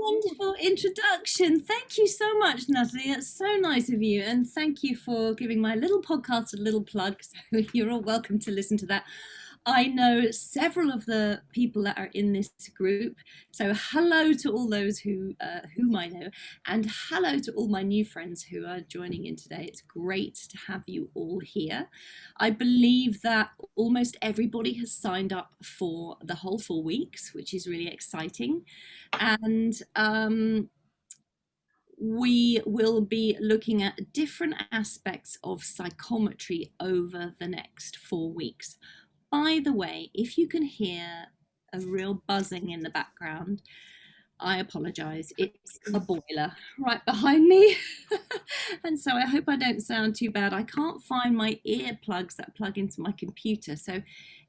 Wonderful introduction. Thank you so much, Natalie. That's so nice of you. And thank you for giving my little podcast a little plug. So you're all welcome to listen to that. I know several of the people that are in this group. So hello to all those whom I know, and hello to all my new friends who are joining in today. It's great to have you all here. I believe that almost everybody has signed up for the whole 4 weeks, which is really exciting. And we will be looking at different aspects of psychometry over the next 4 weeks. By the way, if you can hear a real buzzing in the background, I apologise. It's a boiler right behind me. And so I hope I don't sound too bad. I can't find my earplugs that plug into my computer. So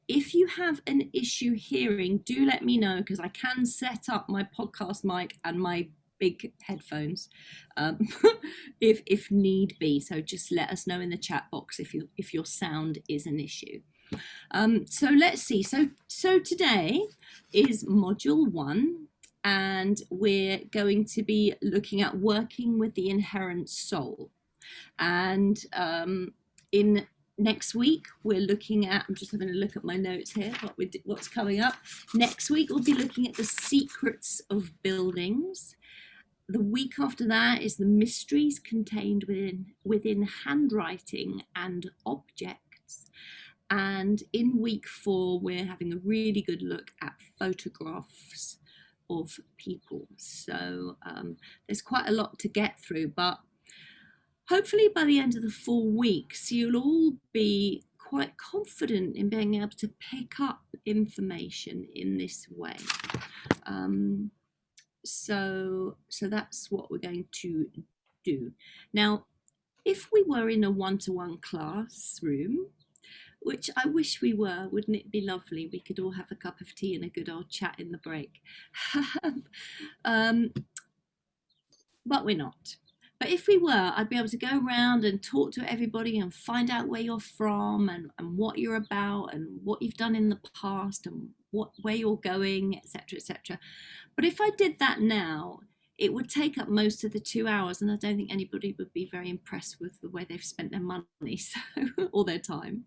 if you have an issue hearing, do let me know, because I can set up my podcast mic and my big headphones if need be. So just let us know in the chat box if your sound is an issue. So let's see. So today is module 1, and we're going to be looking at working with the inherent soul. And in next week, we're looking at, I'm just having a look at my notes here, what's coming up. Next week, we'll be looking at the secrets of buildings. The week after that is the mysteries contained within handwriting and objects. And in week 4, we're having a really good look at photographs of people. So there's quite a lot to get through, but hopefully by the end of the 4 weeks, you'll all be quite confident in being able to pick up information in this way. So that's what we're going to do. Now, if we were in a one-to-one classroom, which I wish we were, wouldn't it be lovely? We could all have a cup of tea and a good old chat in the break. But we're not. But if we were, I'd be able to go around and talk to everybody and find out where you're from and what you're about and what you've done in the past and where you're going, etc., etc. But if I did that now, it would take up most of the 2 hours, and I don't think anybody would be very impressed with the way they've spent their money or their time.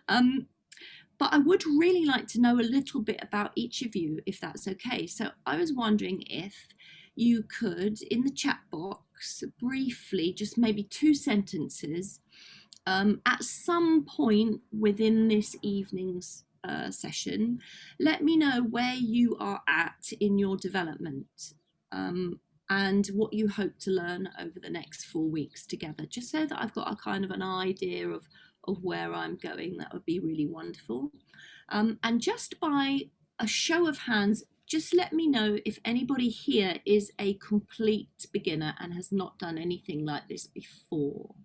But I would really like to know a little bit about each of you, if that's okay. So I was wondering if you could, in the chat box, briefly, just maybe 2 sentences, at some point within this evening's session, let me know where you are at in your development. And what you hope to learn over the next 4 weeks together, just so that I've got a kind of an idea of where I'm going. That would be really wonderful. And just by a show of hands, just let me know if anybody here is a complete beginner and has not done anything like this before.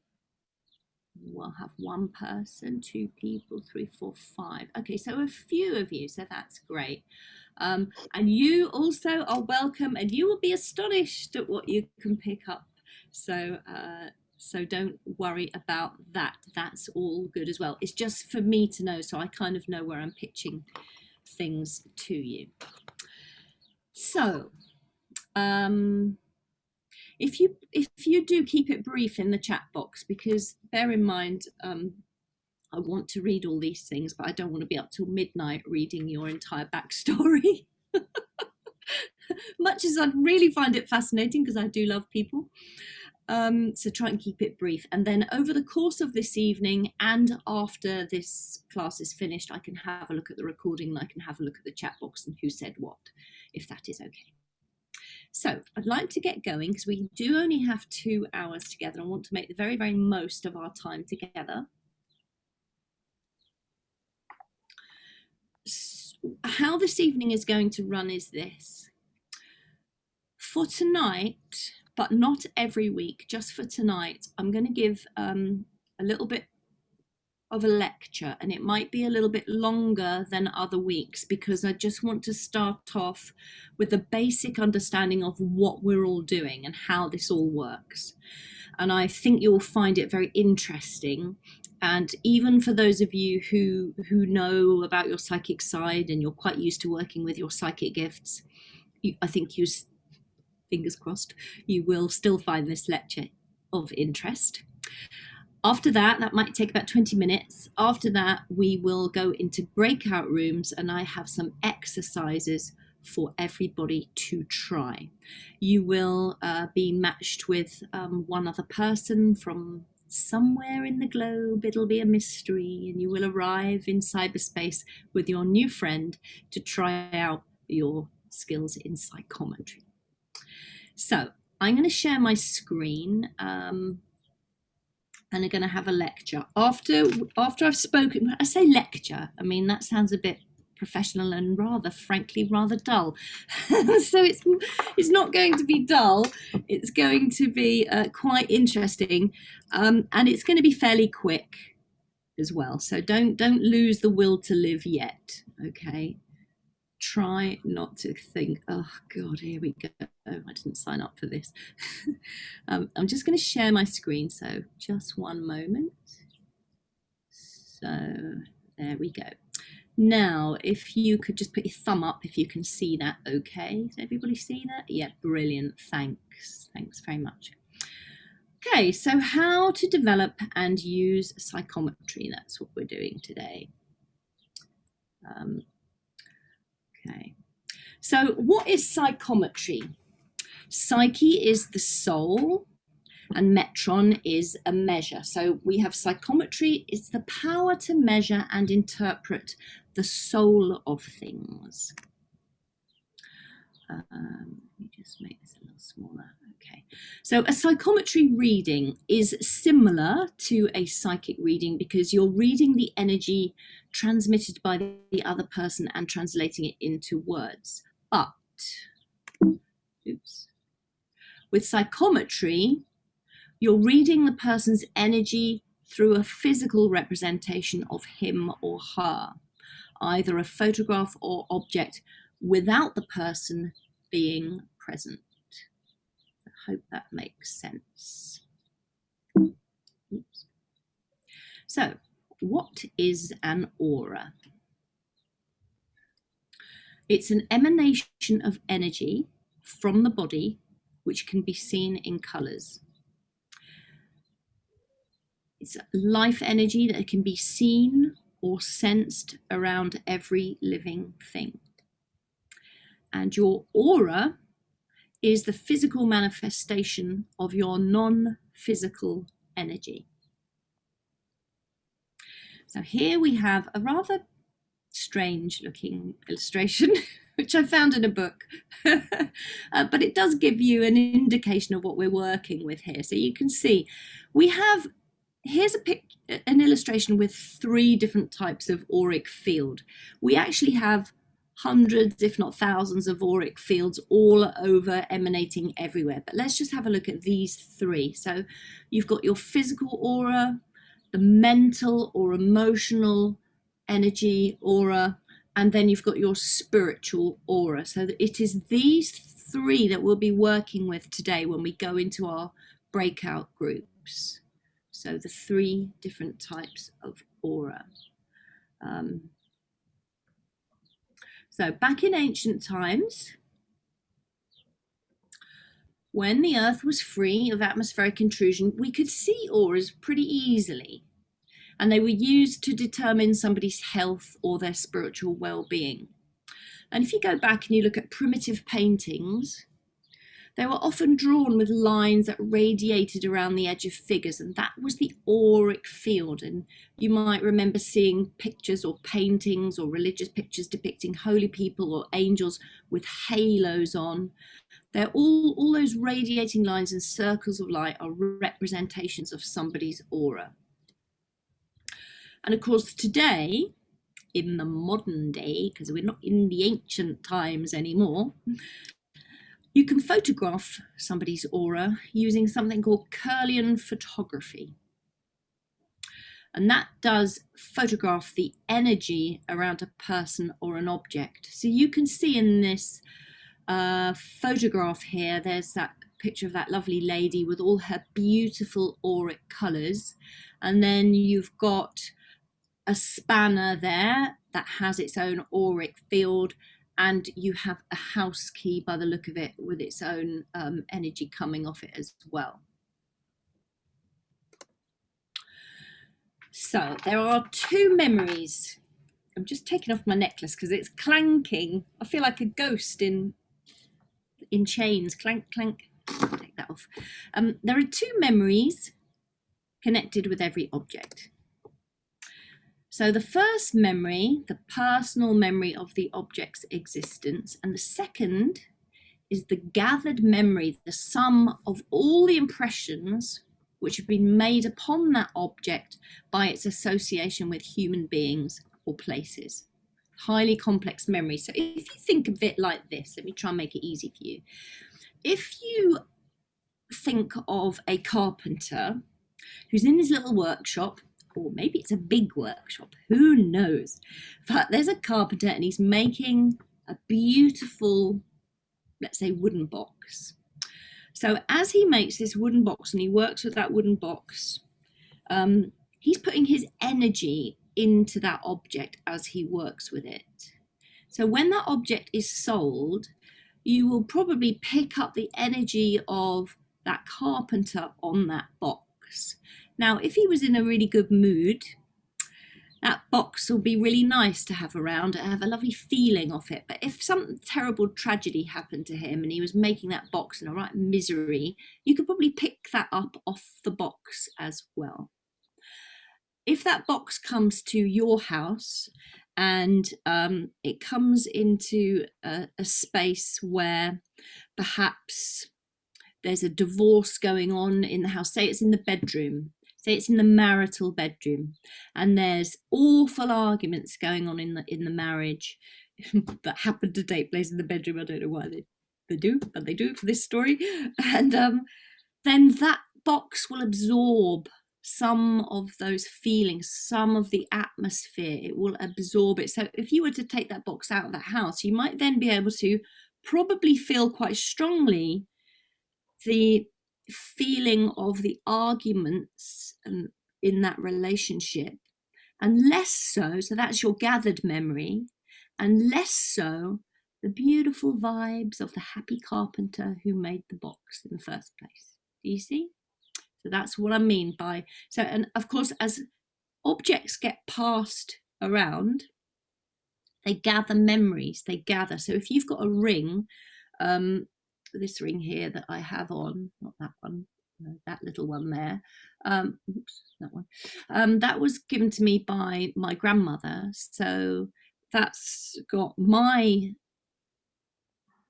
We'll have 1 person, 2 people, 3, 4, 5. Okay, so a few of you, so that's great. And you also are welcome, and you will be astonished at what you can pick up. So don't worry about that. That's all good as well. It's just for me to know, so I kind of know where I'm pitching things to you. So if you do, keep it brief in the chat box, because bear in mind, I want to read all these things, but I don't want to be up till midnight reading your entire backstory. Much as I'd really find it fascinating, because I do love people. So try and keep it brief. And then over the course of this evening and after this class is finished, I can have a look at the recording and I can have a look at the chat box and who said what, if that is okay. So I'd like to get going, because we do only have 2 hours together. I want to make the very, very most of our time together. How this evening is going to run is this. For tonight, but not every week, just for tonight, I'm going to give a little bit of a lecture, and it might be a little bit longer than other weeks, because I just want to start off with a basic understanding of what we're all doing and how this all works. And I think you'll find it very interesting. And even for those of you who know about your psychic side and you're quite used to working with your psychic gifts, I think fingers crossed, you will still find this lecture of interest. After that, that might take about 20 minutes. After that, we will go into breakout rooms and I have some exercises for everybody to try. You will be matched with one other person from somewhere in the globe. It'll be a mystery, and you will arrive in cyberspace with your new friend to try out your skills in psychometry. So I'm going to share my screen. And are going to have a lecture. After I've spoken, when I say lecture, I mean, that sounds a bit professional and frankly, rather dull. So it's not going to be dull. It's going to be quite interesting, and it's going to be fairly quick as well. So don't lose the will to live yet, okay? Try not to think, oh God, here we go. I didn't sign up for this. I'm just going to share my screen, so just one moment. So there we go. Now, if you could just put your thumb up if you can see that, okay? Does everybody see that? Yeah, brilliant, thanks. Thanks very much. Okay, so how to develop and use psychometry, that's what we're doing today. Okay, so what is psychometry? Psyche is the soul and metron is a measure. So we have psychometry, it's the power to measure and interpret the soul of things. Let me just make this a little smaller. Okay, so a psychometry reading is similar to a psychic reading because you're reading the energy transmitted by the other person and translating it into words. But, oops, with psychometry, you're reading the person's energy through a physical representation of him or her, either a photograph or object without the person being present. I hope that makes sense. Oops. So, what is an aura? It's an emanation of energy from the body which can be seen in colours. It's life energy that can be seen or sensed around every living thing. And your aura is the physical manifestation of your non-physical energy. So here we have a rather strange looking illustration, which I found in a book, but it does give you an indication of what we're working with here. So you can see we have, here's an illustration with 3 different types of auric field. We actually have hundreds, if not thousands, of auric fields all over, emanating everywhere. But let's just have a look at these 3. So you've got your physical aura, the mental or emotional energy aura, and then you've got your spiritual aura. So it is these 3 that we'll be working with today when we go into our breakout groups. So the 3 different types of aura. So back in ancient times, when the Earth was free of atmospheric intrusion, we could see auras pretty easily, and they were used to determine somebody's health or their spiritual well-being. And if you go back and you look at primitive paintings, they were often drawn with lines that radiated around the edge of figures, and that was the auric field. And you might remember seeing pictures or paintings or religious pictures depicting holy people or angels with halos on. They're all those radiating lines and circles of light are representations of somebody's aura. And of course, today, in the modern day, because we're not in the ancient times anymore, you can photograph somebody's aura using something called Kirlian photography. And that does photograph the energy around a person or an object. So you can see in this photograph here, there's that picture of that lovely lady with all her beautiful auric colours. And then you've got a spanner there that has its own auric field, and you have a house key by the look of it with its own energy coming off it as well. So there are 2 memories. I'm just taking off my necklace because it's clanking. I feel like a ghost in chains. Clank, clank. Take that off. There are 2 memories connected with every object. So the first memory, the personal memory of the object's existence, and the second is the gathered memory, the sum of all the impressions which have been made upon that object by its association with human beings or places. Highly complex memory. So if you think of it like this, let me try and make it easy for you. If you think of a carpenter who's in his little workshop, or maybe it's a big workshop, who knows, but there's a carpenter and he's making a beautiful, let's say, wooden box. So as he makes this wooden box and he works with that wooden box, he's putting his energy into that object as he works with it. So when that object is sold, you will probably pick up the energy of that carpenter on that box. Now, if he was in a really good mood, that box will be really nice to have around and have a lovely feeling of it. But if some terrible tragedy happened to him and he was making that box in a right misery, you could probably pick that up off the box as well. If that box comes to your house and it comes into a space where perhaps there's a divorce going on in the house, say it's in the bedroom, say it's in the marital bedroom, and there's awful arguments going on in the marriage that happen to take place in the bedroom. I don't know why they do, but they do for this story. And then that box will absorb some of those feelings, some of the atmosphere. It will absorb it. So if you were to take that box out of that house, you might then be able to probably feel quite strongly the feeling of the arguments in that relationship, and less so that's your gathered memory, and less so the beautiful vibes of the happy carpenter who made the box in the first place. Do you see? So that's what I mean by, so, and of course, as objects get passed around, they gather memories, they gather. So if you've got a ring, this ring here that I have on, not that one, no, that little one there, oops, that one, that was given to me by my grandmother. So that's got my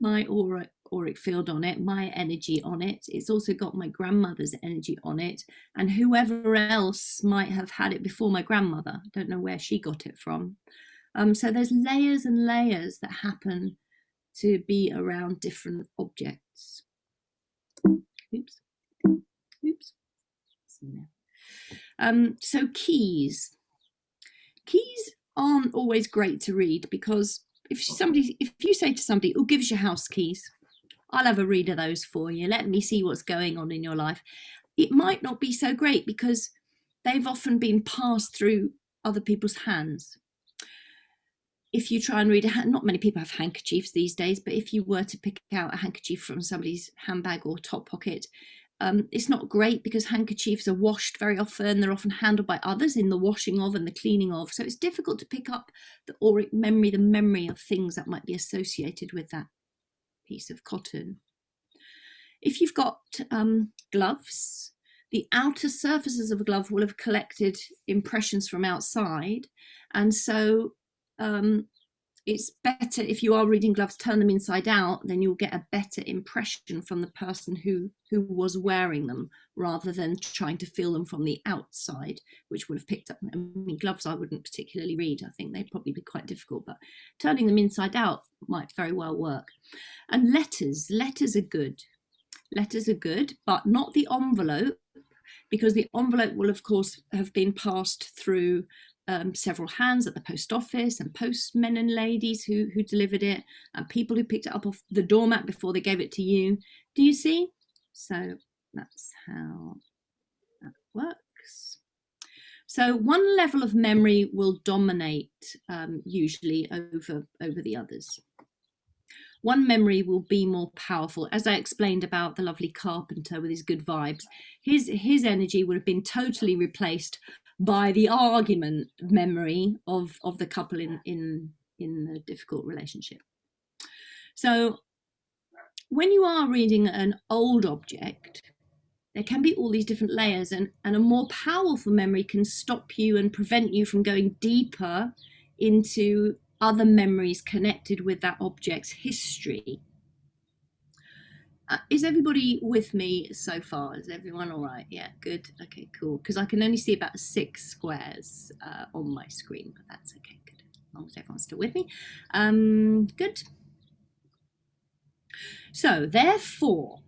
auric field on it, my energy on it. It's also got my grandmother's energy on it, and whoever else might have had it before my grandmother. I don't know where she got it from. So there's layers and layers that happen to be around different objects. Oops. So keys aren't always great to read, because if you say to somebody, oh, give us your house keys, I'll have a read of those for you, let me see what's going on in your life, it might not be so great because they've often been passed through other people's hands. If you try and read not many people have handkerchiefs these days, but if you were to pick out a handkerchief from somebody's handbag or top pocket, it's not great because handkerchiefs are washed very often. They're often handled by others in the washing of and the cleaning of. So it's difficult to pick up the auric memory, the memory of things that might be associated with that piece of cotton. If you've got gloves, the outer surfaces of a glove will have collected impressions from outside. And so it's better, if you are reading gloves, turn them inside out, then you'll get a better impression from the person who was wearing them, rather than trying to feel them from the outside, which would have picked up. I mean, gloves I wouldn't particularly read. I think they'd probably be quite difficult, but turning them inside out might very well work. And letters are good. Letters are good, but not the envelope, because the envelope will, of course, have been passed through several hands at the post office, and postmen and ladies who delivered it, and people who picked it up off the doormat before they gave it to you. Do you see? So that's how that works. So one level of memory will dominate usually over the others. One memory will be more powerful. As I explained about the lovely carpenter with his good vibes, his energy would have been totally replaced by the argument memory of the couple in a difficult relationship. So when you are reading an old object, there can be all these different layers, and a more powerful memory can stop you and prevent you from going deeper into other memories connected with that object's history. Is everybody with me so far? Is everyone all right? Yeah, good. Okay, cool. Because I can only see about 6 squares on my screen, but that's okay. Good. As long as everyone's still with me. Good. So, therefore,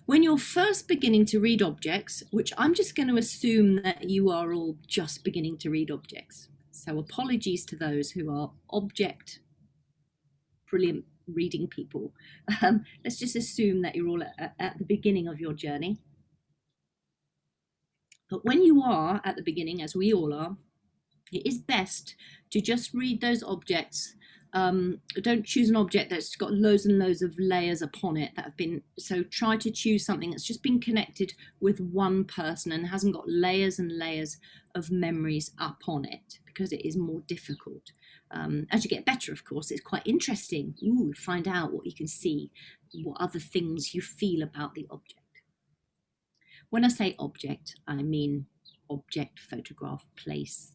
when you're first beginning to read objects, which I'm just going to assume that you are all just beginning to read objects. So apologies to those who are object brilliant reading people. Let's just assume that you're all at the beginning of your journey. But when you are at the beginning, as we all are, it is best to just read those objects. Don't choose an object that's got loads and loads of layers upon it that have been, so try to choose something that's just been connected with one person and hasn't got layers and layers of memories up on it, because it is more difficult. As you get better, of course, it's quite interesting. Ooh, find out what you can see, what other things you feel about the object. When I say object, I mean object, photograph, place,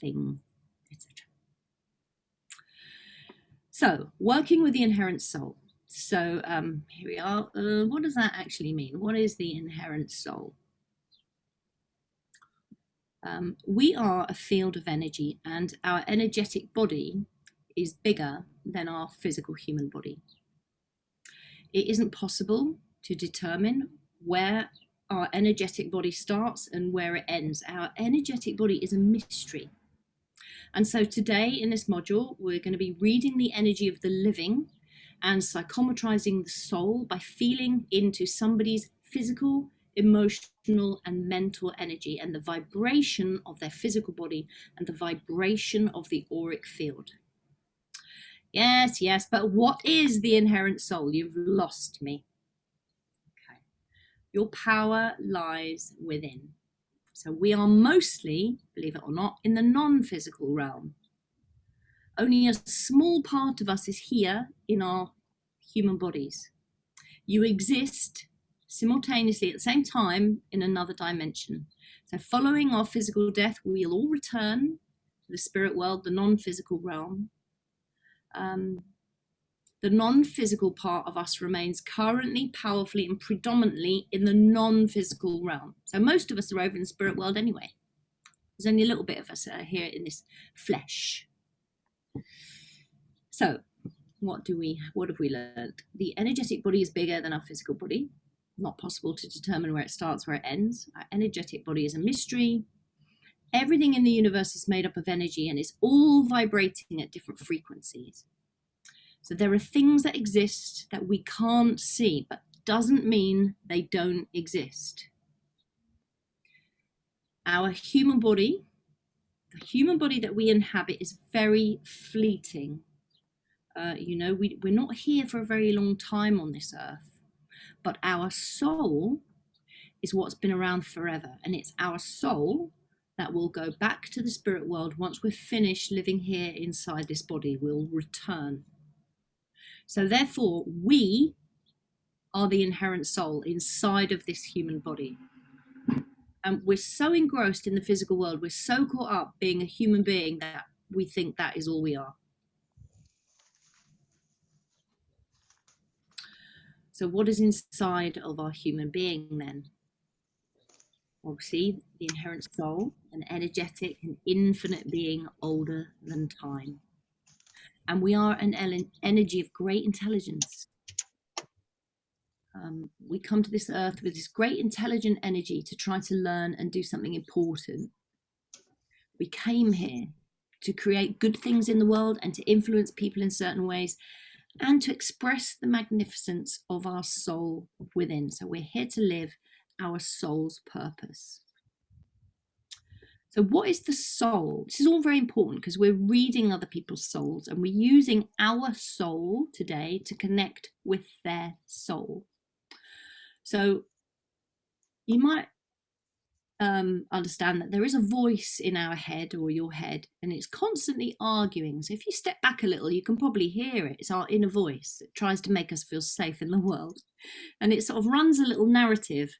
thing, etc. So, working with the inherent soul. So here we are. What does that actually mean? What is the inherent soul? We are a field of energy, and our energetic body is bigger than our physical human body. It isn't possible to determine where our energetic body starts and where it ends. Our energetic body is a mystery. And so today in this module, we're going to be reading the energy of the living and psychometrizing the soul by feeling into somebody's physical, emotional, and mental energy and the vibration of their physical body and the vibration of the auric field. Yes, yes, but what is the inherent soul? You've lost me. Okay. Your power lies within. So we are mostly, believe it or not, in the non-physical realm. Only a small part of us is here in our human bodies. You exist simultaneously at the same time in another dimension. So following our physical death, we'll all return to the spirit world, the non-physical realm. The non-physical part of us remains currently, powerfully, and predominantly in the non-physical realm. So most of us are over in the spirit world anyway. There's only a little bit of us here in this flesh. So what have we learned? The energetic body is bigger than our physical body. Not possible to determine where it starts, where it ends. Our energetic body is a mystery. Everything in the universe is made up of energy and it's all vibrating at different frequencies. So there are things that exist that we can't see, but doesn't mean they don't exist. Our human body, the human body that we inhabit, is very fleeting. We're not here for a very long time on this earth, but our soul is what's been around forever, and it's our soul that will go back to the spirit world once we're finished living here inside this body. We'll return. So therefore, we are the inherent soul inside of this human body. And we're so engrossed in the physical world, we're so caught up being a human being that we think that is all we are. So what is inside of our human being then? Well, see, the inherent soul, an energetic and infinite being older than time. And we are an energy of great intelligence. We come to this earth with this great intelligent energy to try to learn and do something important. We came here to create good things in the world and to influence people in certain ways and to express the magnificence of our soul within. So we're here to live our soul's purpose. So what is the soul? This is all very important because we're reading other people's souls and we're using our soul today to connect with their soul. So you might understand that there is a voice in our head or your head, and it's constantly arguing. So if you step back a little, you can probably hear it. It's our inner voice that tries to make us feel safe in the world. And it sort of runs a little narrative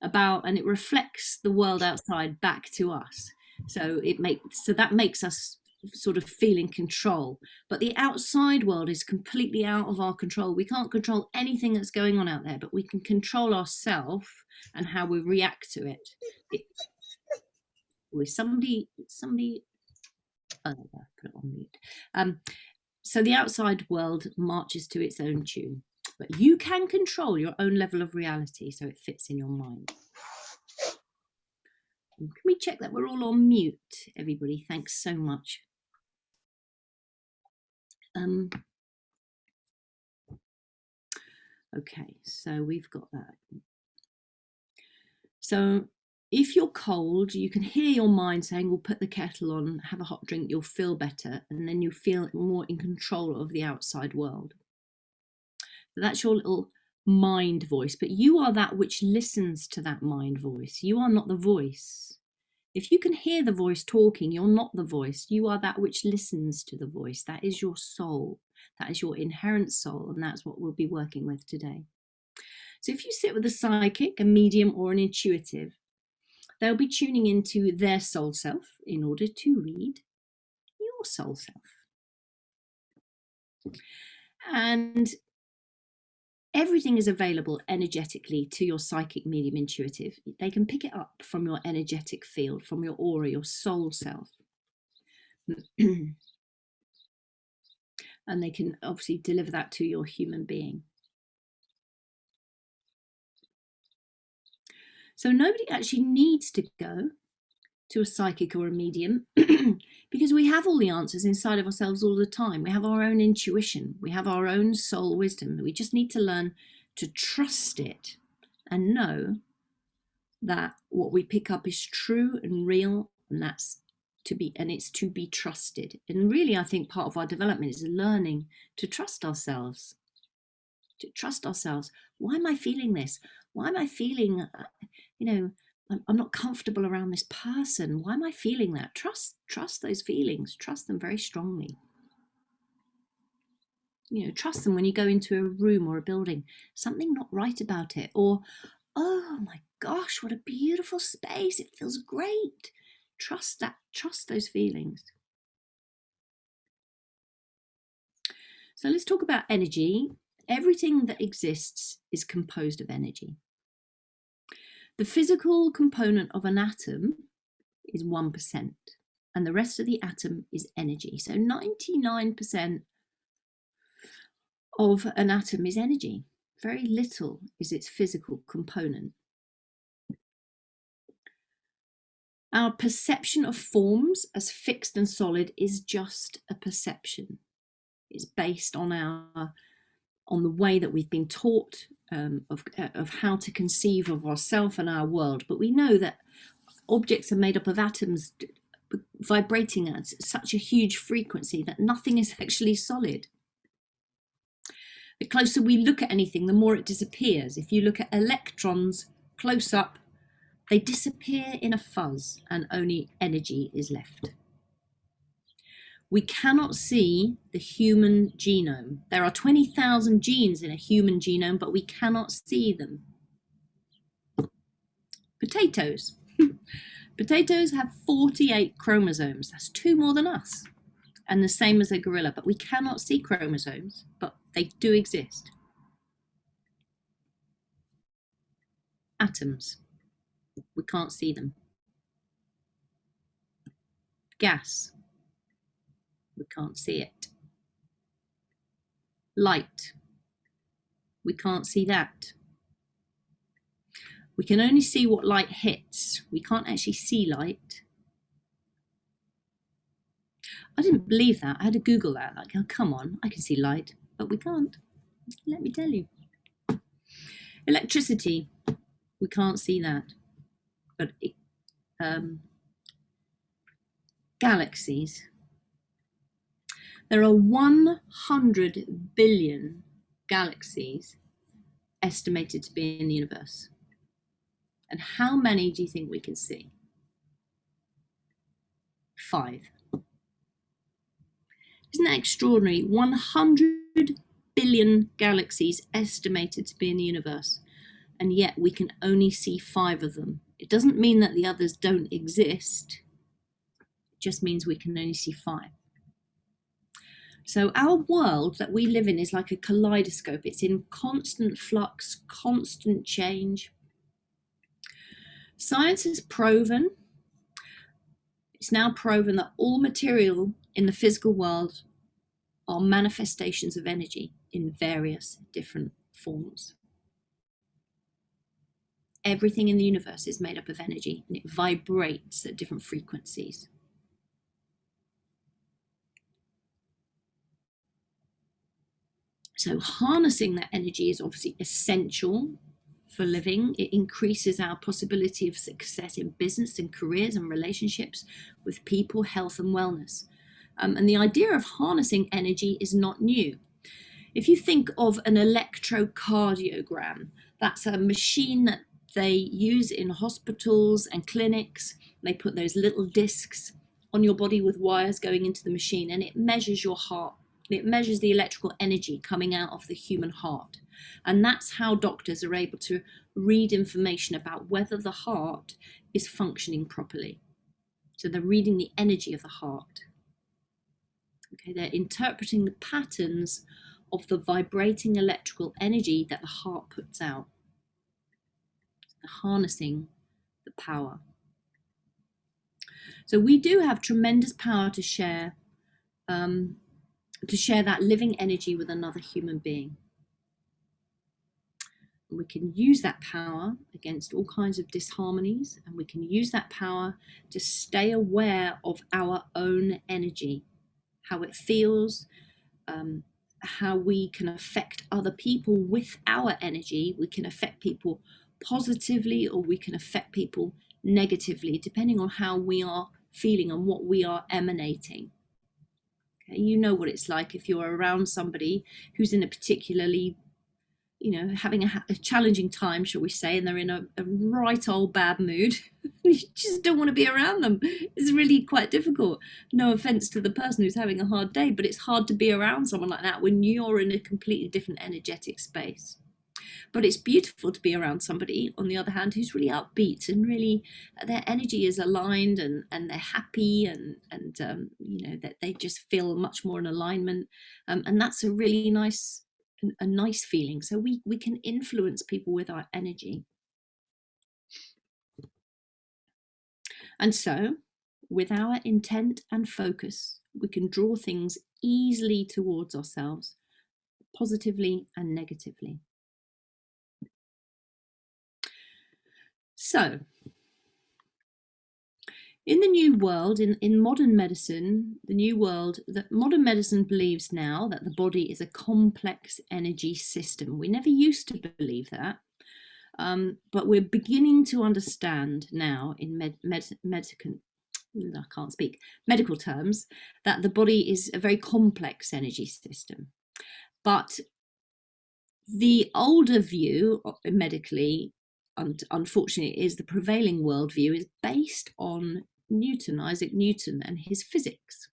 about, and it reflects the world outside back to us. So that makes us sort of feel in control. But the outside world is completely out of our control. We can't control anything that's going on out there, but we can control ourselves and how we react to it. Somebody oh, put it on mute. So the outside world marches to its own tune, but you can control your own level of reality so it fits in your mind. Can we check that we're all on mute, everybody? Thanks so much. Okay, so we've got that. So if you're cold, you can hear your mind saying, well, put the kettle on, have a hot drink, you'll feel better. And then you feel more in control of the outside world. So that's your little mind voice, but you are that which listens to that mind voice. You are not the voice. If you can hear the voice talking, you're not the voice. You are that which listens to the voice. That is your soul. That is your inherent soul. And that's what we'll be working with today. So if you sit with a psychic, a medium, or an intuitive, they'll be tuning into their soul self in order to read your soul self. And everything is available energetically to your psychic, medium, intuitive. They can pick it up from your energetic field, from your aura, your soul self. And they can obviously deliver that to your human being. So nobody actually needs to go to a psychic or a medium because we have all the answers inside of ourselves all the time. We have our own intuition. We have our own soul wisdom. We just need to learn to trust it and know that what we pick up is true and real, and it's to be trusted. And really, I think part of our development is learning to trust ourselves. To trust ourselves. Why am I feeling this? Why am I feeling, I'm not comfortable around this person? Why am I feeling that? Trust those feelings. Trust them very strongly. Trust them when you go into a room or a building. Something not right about it, or oh my gosh, what a beautiful space. It feels great. Trust that. Trust those feelings. So let's talk about energy. Everything that exists is composed of energy. The physical component of an atom is 1%, and the rest of the atom is energy. So 99% of an atom is energy. Very little is its physical component. Our perception of forms as fixed and solid is just a perception. It's based on the way that we've been taught of how to conceive of ourselves and our world. But we know that objects are made up of atoms vibrating at such a huge frequency that nothing is actually solid. The closer we look at anything, the more it disappears. If you look at electrons close up, they disappear in a fuzz and only energy is left. We cannot see the human genome. There are 20,000 genes in a human genome, but we cannot see them. Potatoes. Potatoes have 48 chromosomes. That's 2 more than us. And the same as a gorilla, but we cannot see chromosomes, but they do exist. Atoms. We can't see them. Gas. We can't see it. Light. We can't see that. We can only see what light hits. We can't actually see light. I didn't believe that. I had to Google that. Like, oh, come on, I can see light, but we can't. Let me tell you. Electricity. We can't see that. But galaxies. There are 100 billion galaxies estimated to be in the universe. And how many do you think we can see? 5. Isn't that extraordinary? 100 billion galaxies estimated to be in the universe, and yet we can only see 5 of them. It doesn't mean that the others don't exist. It just means we can only see 5. So our world that we live in is like a kaleidoscope. It's in constant flux, constant change. Science has proven, it's now proven that all material in the physical world are manifestations of energy in various different forms. Everything in the universe is made up of energy, and it vibrates at different frequencies. So harnessing that energy is obviously essential for living. It increases our possibility of success in business and careers and relationships with people, health and wellness. And the idea of harnessing energy is not new. If you think of an electrocardiogram, that's a machine that they use in hospitals and clinics. They put those little discs on your body with wires going into the machine, and it measures your heart. It measures the electrical energy coming out of the human heart. And that's how doctors are able to read information about whether the heart is functioning properly. So they're reading the energy of the heart. Okay, they're interpreting the patterns of the vibrating electrical energy that the heart puts out. They're harnessing the power. So we do have tremendous power to share that living energy with another human being. We can use that power against all kinds of disharmonies, and we can use that power to stay aware of our own energy, how it feels, how we can affect other people with our energy. We can affect people positively, or we can affect people negatively, depending on how we are feeling and what we are emanating. Okay, you know what it's like if you're around somebody who's in a particularly, having a challenging time, shall we say, and they're in a right old bad mood. You just don't want to be around them. It's really quite difficult. No offense to the person who's having a hard day, but it's hard to be around someone like that when you're in a completely different energetic space. But it's beautiful to be around somebody, on the other hand, who's really upbeat and really their energy is aligned, and they're happy, and that they just feel much more in alignment. And that's a really nice feeling. So we can influence people with our energy. And so with our intent and focus, we can draw things easily towards ourselves, positively and negatively. So in the new world, in modern medicine, modern medicine believes now that the body is a complex energy system. We never used to believe that, but we're beginning to understand now in medical terms that the body is a very complex energy system. But the older view medically, unfortunately, is the prevailing worldview is based on Isaac Newton and his physics.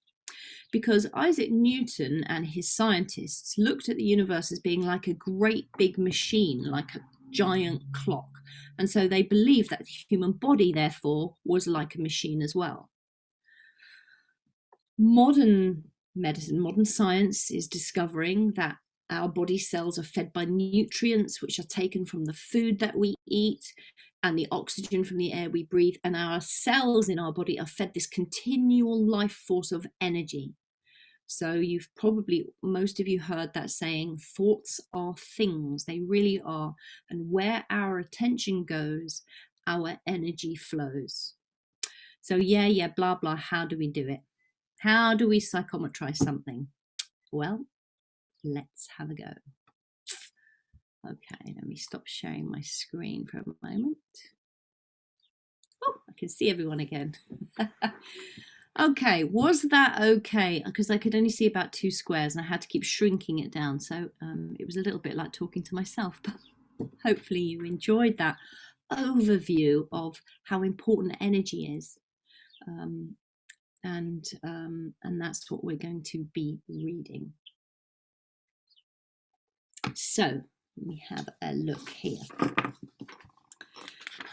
Because Isaac Newton and his scientists looked at the universe as being like a great big machine, like a giant clock. And so they believed that the human body, therefore, was like a machine as well. Modern medicine, modern science is discovering that our body cells are fed by nutrients which are taken from the food that we eat and the oxygen from the air we breathe, and our cells in our body are fed this continual life force of energy. So you've probably, most of you heard that saying, thoughts are things. They really are. And where our attention goes, our energy flows. So yeah, blah, blah. How do we do it? How do we psychometrize something? Well, let's have a go. Okay, let me stop sharing my screen for a moment. Oh, I can see everyone again. Okay, was that okay? Because I could only see about 2 squares and I had to keep shrinking it down. So it was a little bit like talking to myself, but hopefully you enjoyed that overview of how important energy is. Um, and that's what we're going to be reading. So we have a look here.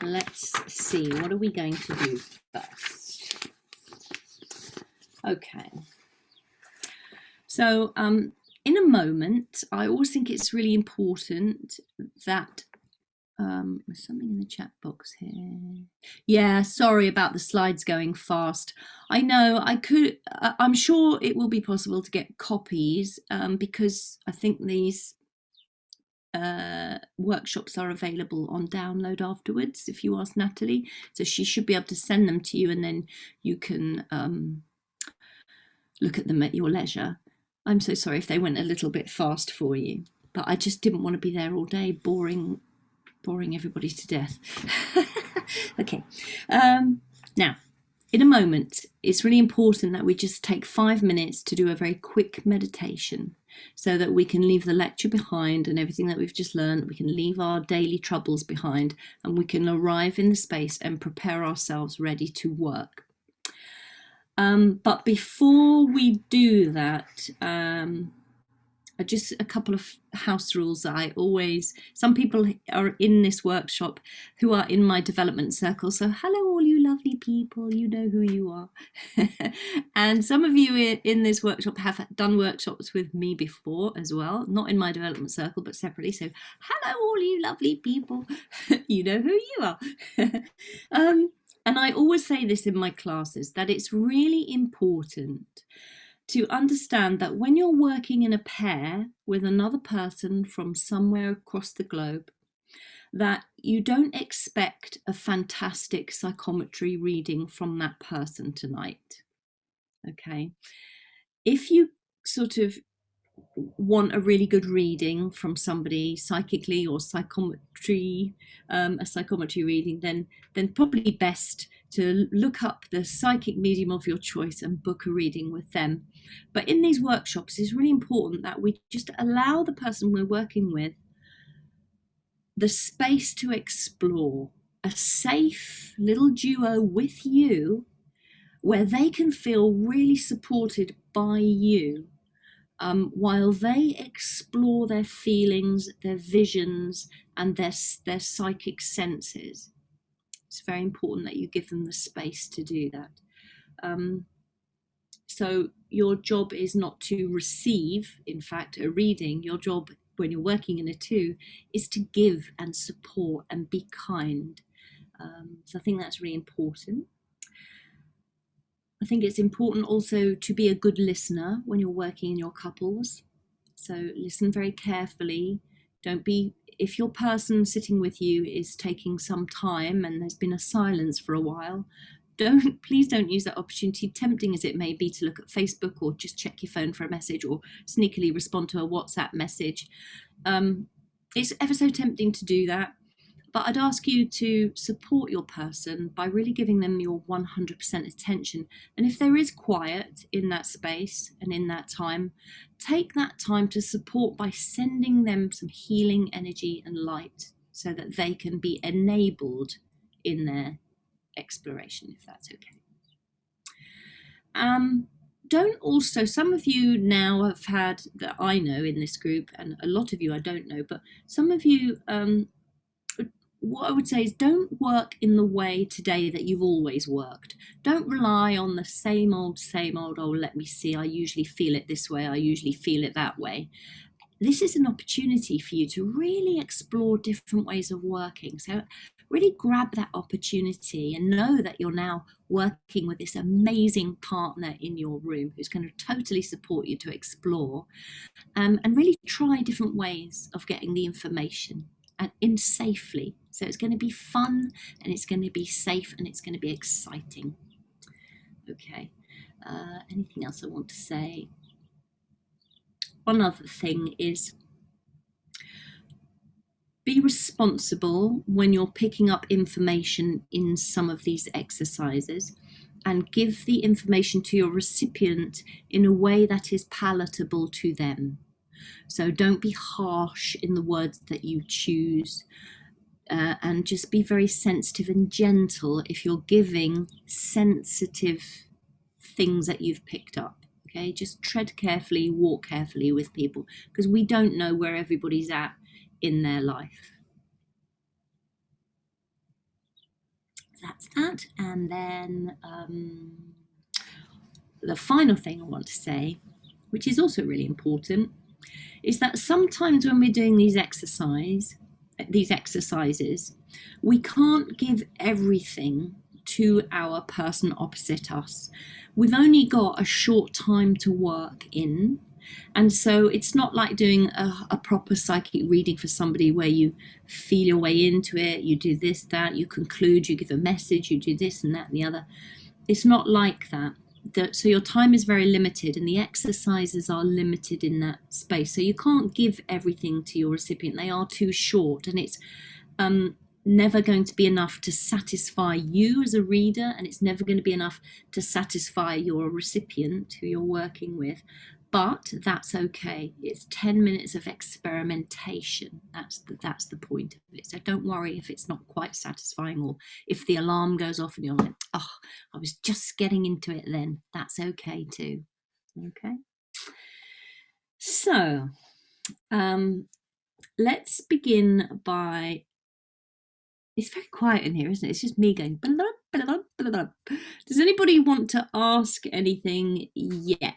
Let's see, what are we going to do first? Okay. So in a moment, I always think it's really important that there's something in the chat box here. Yeah, sorry about the slides going fast. I know I'm sure it will be possible to get copies because I think these workshops are available on download afterwards if you ask Natalie. So she should be able to send them to you and then you can look at them at your leisure. I'm so sorry if they went a little bit fast for you, but I just didn't want to be there all day boring everybody to death. Okay, now in a moment it's really important that we just take 5 minutes to do a very quick meditation so that we can leave the lecture behind and everything that we've just learned. We can leave our daily troubles behind and we can arrive in the space and prepare ourselves ready to work. But before we do that, just a couple of house rules that I always, some people are in this workshop who are in my development circle. So hello, all you lovely people, you know who you are. And some of you in this workshop have done workshops with me before as well, not in my development circle, but separately. So hello, all you lovely people, you know who you are. And I always say this in my classes, that it's really important to understand that when you're working in a pair with another person from somewhere across the globe, that you don't expect a fantastic psychometry reading from that person tonight. Okay. If you sort of want a really good reading from somebody psychically or psychometry, a psychometry reading, then probably best to look up the psychic medium of your choice and book a reading with them. But in these workshops, it's really important that we just allow the person we're working with the space to explore, a safe little duo with you where they can feel really supported by you. While they explore their feelings, their visions, and their psychic senses. It's very important that you give them the space to do that. So your job is not to receive, in fact, a reading. Your job when you're working in a two is to give and support and be kind. So I think that's really important. I think it's important also to be a good listener when you're working in your couples. So listen very carefully. Don't be, if your person sitting with you is taking some time and there's been a silence for a while, please don't use that opportunity, tempting as it may be, to look at Facebook or just check your phone for a message or sneakily respond to a WhatsApp message. It's ever so tempting to do that. But I'd ask you to support your person by really giving them your 100% attention. And if there is quiet in that space and in that time, take that time to support by sending them some healing energy and light so that they can be enabled in their exploration, if that's okay. Don't also, some of you now have had, that I know in this group, and a lot of you I don't know, but some of you, what I would say is don't work in the way today that you've always worked. Don't rely on the same old, oh, let me see, I usually feel it this way, I usually feel it that way. This is an opportunity for you to really explore different ways of working. So really grab that opportunity and know that you're now working with this amazing partner in your room who's going to totally support you to explore, and really try different ways of getting the information and in safely. So it's going to be fun and it's going to be safe and it's going to be exciting. Okay, anything else I want to say? One other thing is, be responsible when you're picking up information in some of these exercises. and give the information to your recipient in a way that is palatable to them. So don't be harsh in the words that you choose, and just be very sensitive and gentle if you're giving sensitive things that you've picked up. Okay, just tread carefully, walk carefully with people, because we don't know where everybody's at in their life. That's that. And then the final thing I want to say, which is also really important, is that sometimes when we're doing these exercises, we can't give everything to our person opposite us. We've only got a short time to work in. And so it's not like doing a proper psychic reading for somebody where you feel your way into it, you do this, that, you conclude, you give a message, you do this and that and the other. It's not like that. So your time is very limited and the exercises are limited in that space. So you can't give everything to your recipient. They are too short, and it's never going to be enough to satisfy you as a reader, and it's never going to be enough to satisfy your recipient who you're working with. But that's okay. It's 10 minutes of experimentation. That's the point of it. So don't worry if it's not quite satisfying, or if the alarm goes off and you're like, oh, I was just getting into it then. That's okay too. Okay. So let's begin by, it's very quiet in here, isn't it? It's just me going. Does anybody want to ask anything yet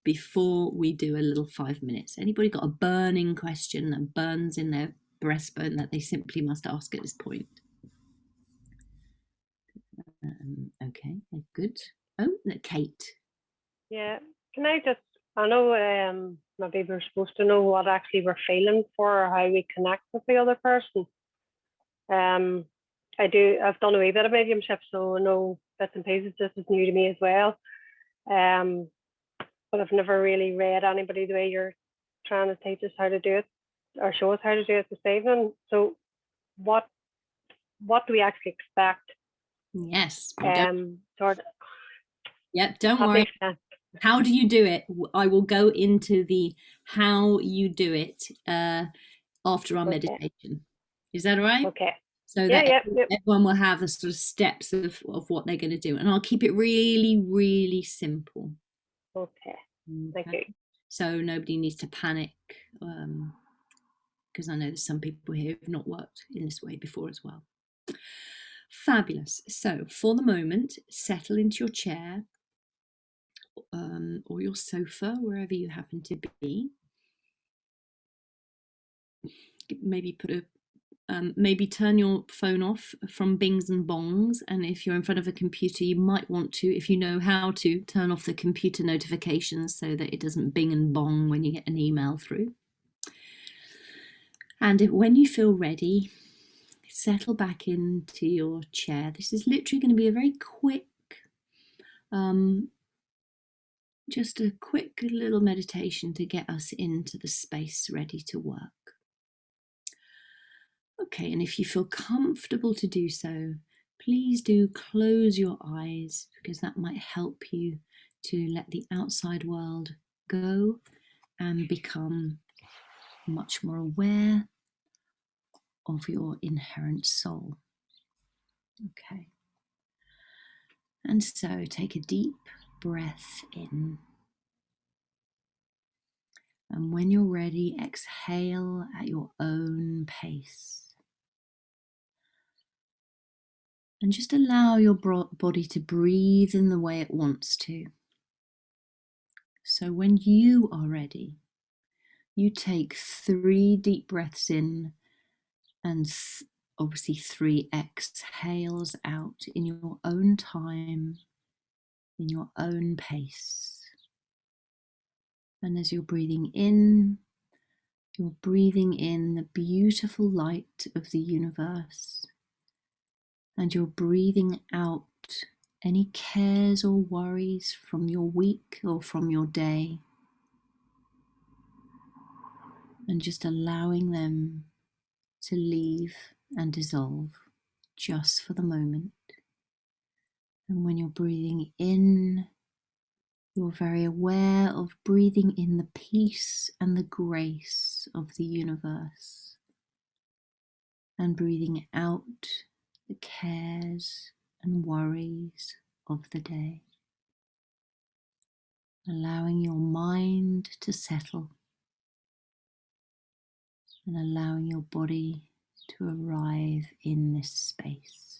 before we do a little 5 minutes? Anybody got a burning question that burns in their breastbone that they simply must ask at this point? Okay, good. Oh, Kate. Yeah, can I just, I know maybe we're supposed to know what actually we're feeling for, or how we connect with the other person. I've done a wee bit of mediumship, so I know bits and pieces. This is new to me as well. But I've never really read anybody the way you're trying to teach us how to do it, or show us how to do it this evening. So what do we actually expect? Yes. Sort of. Yep, don't worry. How do you do it? I will go into the how you do it after our meditation. Is that all right? Okay. So that everyone will have the sort of steps of what they're going to do. And I'll keep it really, really simple. Okay. Thank you. So nobody needs to panic, because I know there's some people here who've not worked in this way before as well. Fabulous. So for the moment, settle into your chair or your sofa, wherever you happen to be. Maybe put a maybe turn your phone off from bings and bongs, and if you're in front of a computer, you might want to, if you know how to, turn off the computer notifications so that it doesn't bing and bong when you get an email through. And when you feel ready, settle back into your chair. This is literally going to be a very quick, just a quick little meditation to get us into the space ready to work. Okay, and if you feel comfortable to do so, please do close your eyes, because that might help you to let the outside world go and become much more aware of your inherent soul. Okay. And so take a deep breath in. And when you're ready, exhale at your own pace. And just allow your body to breathe in the way it wants to. So when you are ready, you take 3 deep breaths in and obviously 3 exhales out in your own time, in your own pace. And as you're breathing in, you're breathing in the beautiful light of the universe. And you're breathing out any cares or worries from your week or from your day. And just allowing them to leave and dissolve just for the moment. And when you're breathing in, you're very aware of breathing in the peace and the grace of the universe, and breathing out the cares and worries of the day, allowing your mind to settle and allowing your body to arrive in this space.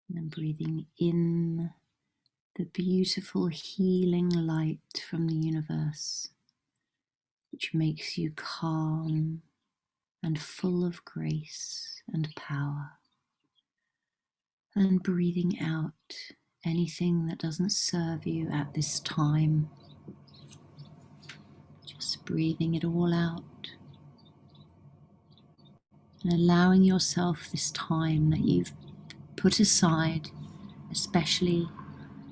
And then breathing in the beautiful healing light from the universe, which makes you calm and full of grace and power. And breathing out anything that doesn't serve you at this time. Just breathing it all out and allowing yourself this time that you've put aside, especially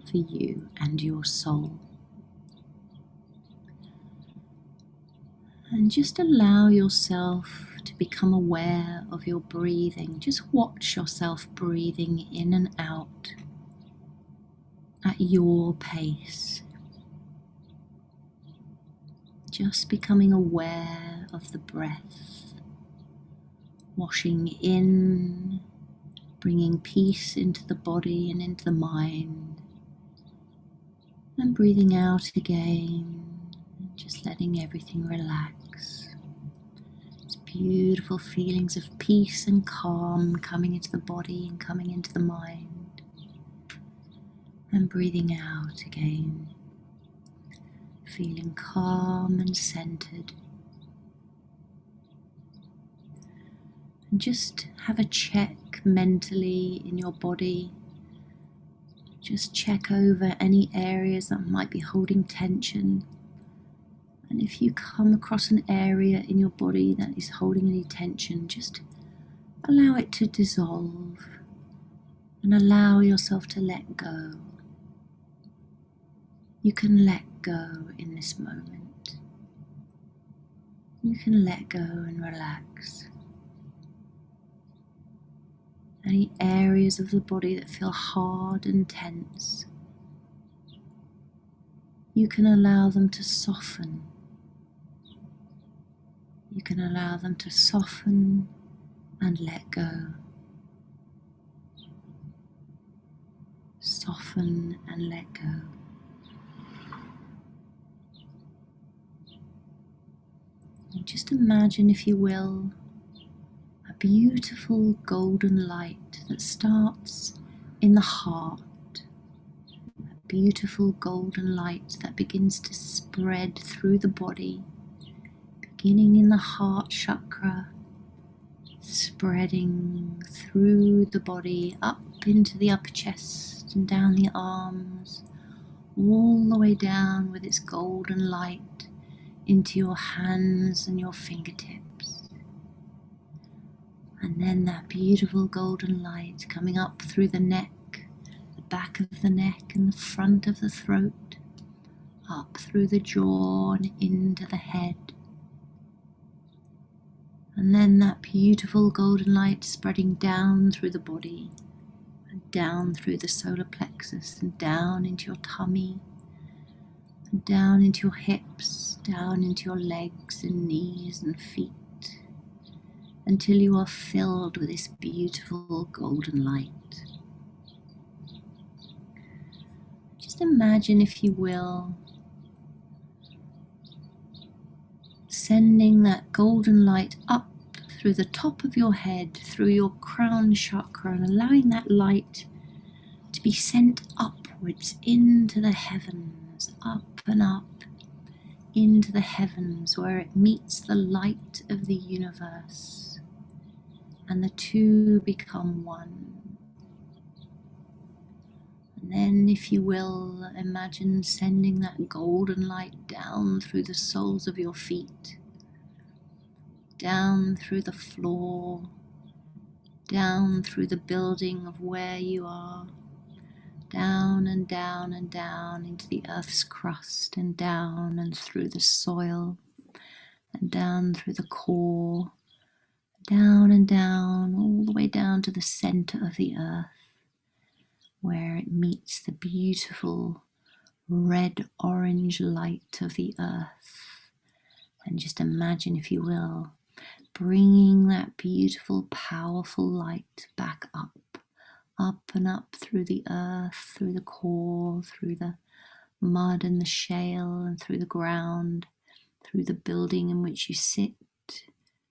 for you and your soul. And just allow yourself to become aware of your breathing. Just watch yourself breathing in and out at your pace. Just becoming aware of the breath, washing in, bringing peace into the body and into the mind, and breathing out again, just letting everything relax. It's beautiful feelings of peace and calm coming into the body and coming into the mind, and breathing out again, feeling calm and centered. And just have a check mentally in your body. Just check over any areas that might be holding tension. And if you come across an area in your body that is holding any tension, just allow it to dissolve and allow yourself to let go. You can let go in this moment. You can let go and relax. Any areas of the body that feel hard and tense, you can allow them to soften. You can allow them to soften and let go. Soften and let go. And just imagine, if you will, a beautiful golden light that starts in the heart. A beautiful golden light that begins to spread through the body, beginning in the heart chakra, spreading through the body, up into the upper chest and down the arms, all the way down with its golden light into your hands and your fingertips. And then that beautiful golden light coming up through the neck, the back of the neck and the front of the throat, up through the jaw and into the head. And then that beautiful golden light spreading down through the body and down through the solar plexus and down into your tummy and down into your hips, down into your legs and knees and feet, until you are filled with this beautiful golden light. Just imagine, if you will, sending that golden light up through the top of your head, through your crown chakra, and allowing that light to be sent upwards into the heavens, up and up into the heavens, where it meets the light of the universe, and the two become one. And then, if you will, imagine sending that golden light down through the soles of your feet, down through the floor, down through the building of where you are, down and down and down into the earth's crust, and down and through the soil, and down through the core, down and down, all the way down to the center of the earth. where it meets the beautiful red-orange light of the earth. And just imagine, if you will, bringing that beautiful, powerful light back up and up through the earth, through the core, through the mud and the shale, and through the ground, through the building in which you sit,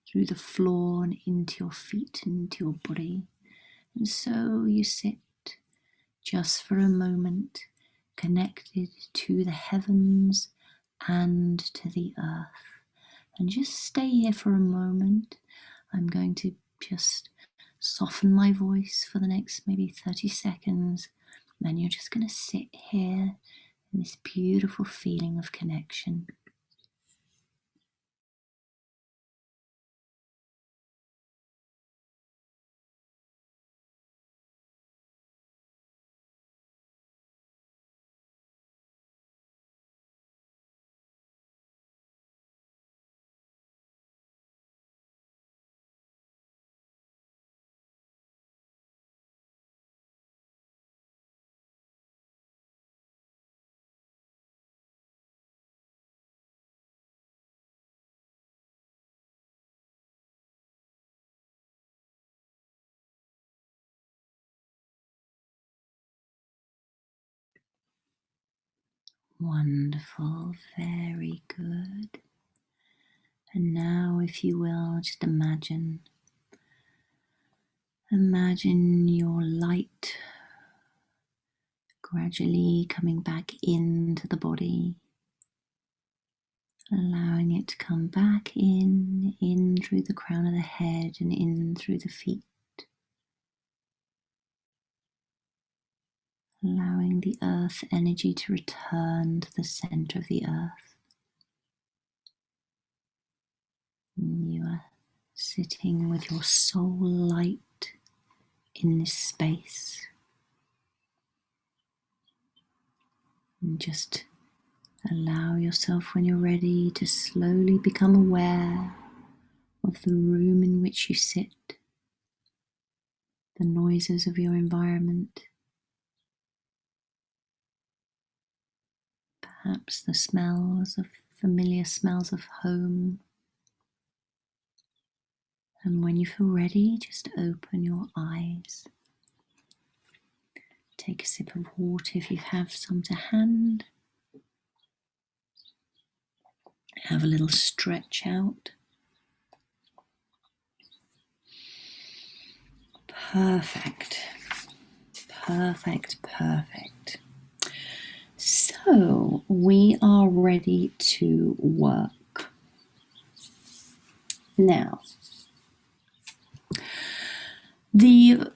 through the floor and into your feet, into your body. And so you sit just for a moment, connected to the heavens and to the earth. And just stay here for a moment. I'm going to just soften my voice for the next maybe 30 seconds. Then you're just going to sit here in this beautiful feeling of connection. Wonderful, very good. And now, if you will, just imagine your light gradually coming back into the body, allowing it to come back in through the crown of the head and in through the feet, allowing the earth energy to return to the center of the earth. You are sitting with your soul light in this space. And just allow yourself, when you're ready, to slowly become aware of the room in which you sit, the noises of your environment, perhaps the familiar smells of home. And when you feel ready, just open your eyes. Take a sip of water if you have some to hand. Have a little stretch out. Perfect. Perfect, perfect. So we are ready to work. Now, the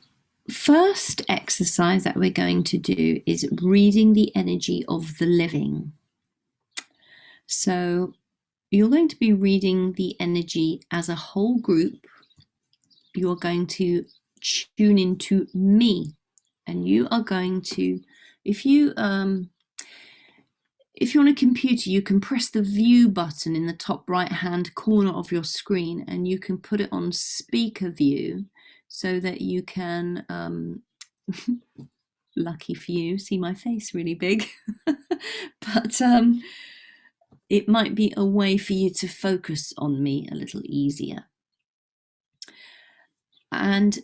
first exercise that we're going to do is reading the energy of the living. So you're going to be reading the energy as a whole group. You're going to tune into me, and you are going to, if you're on a computer, you can press the view button in the top right hand corner of your screen, and you can put it on speaker view so that you can, lucky for you, see my face really big. But it might be a way for you to focus on me a little easier. And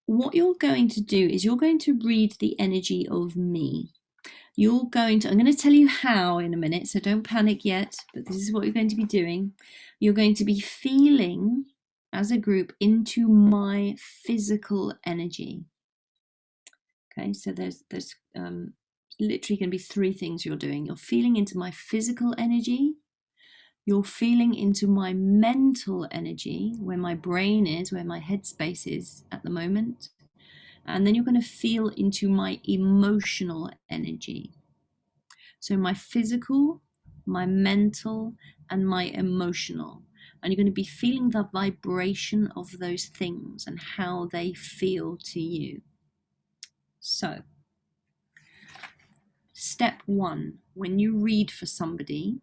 what you're going to do is you're going to read the energy of me. I'm going to tell you how in a minute, so don't panic yet, but this is what you're going to be doing. You're going to be feeling as a group into my physical energy. Okay, so there's literally going to be three things you're doing. You're feeling into my physical energy. You're feeling into my mental energy, where my brain is, where my headspace is at the moment. And then you're going to feel into my emotional energy. So my physical, my mental, and my emotional. And you're going to be feeling the vibration of those things and how they feel to you. So, step one, when you read for somebody,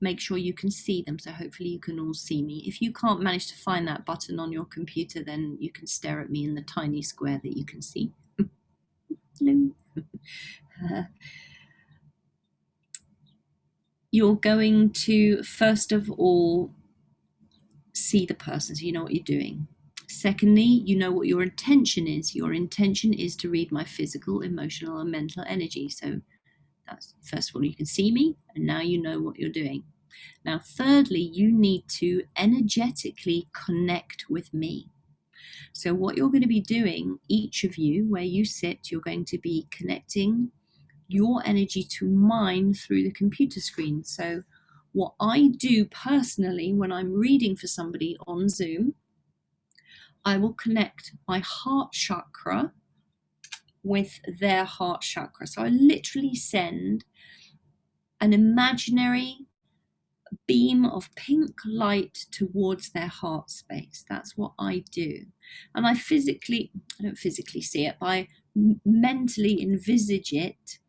make sure you can see them. So hopefully you can all see me. If you can't manage to find that button on your computer, then you can stare at me in the tiny square that you can see. Hello. You're going to, first of all, see the person so you know what you're doing. Secondly, you know what your intention is. Your intention is to read my physical, emotional, and mental energy. So that's, first of all, you can see me, and now you know what you're doing. Now, thirdly, you need to energetically connect with me. So what you're going to be doing, each of you, where you sit, you're going to be connecting your energy to mine through the computer screen. So what I do personally when I'm reading for somebody on Zoom, I will connect my heart chakra with their heart chakra. So I literally send an imaginary beam of pink light towards their heart space. That's what I do. And I don't physically see it, but I mentally envisage it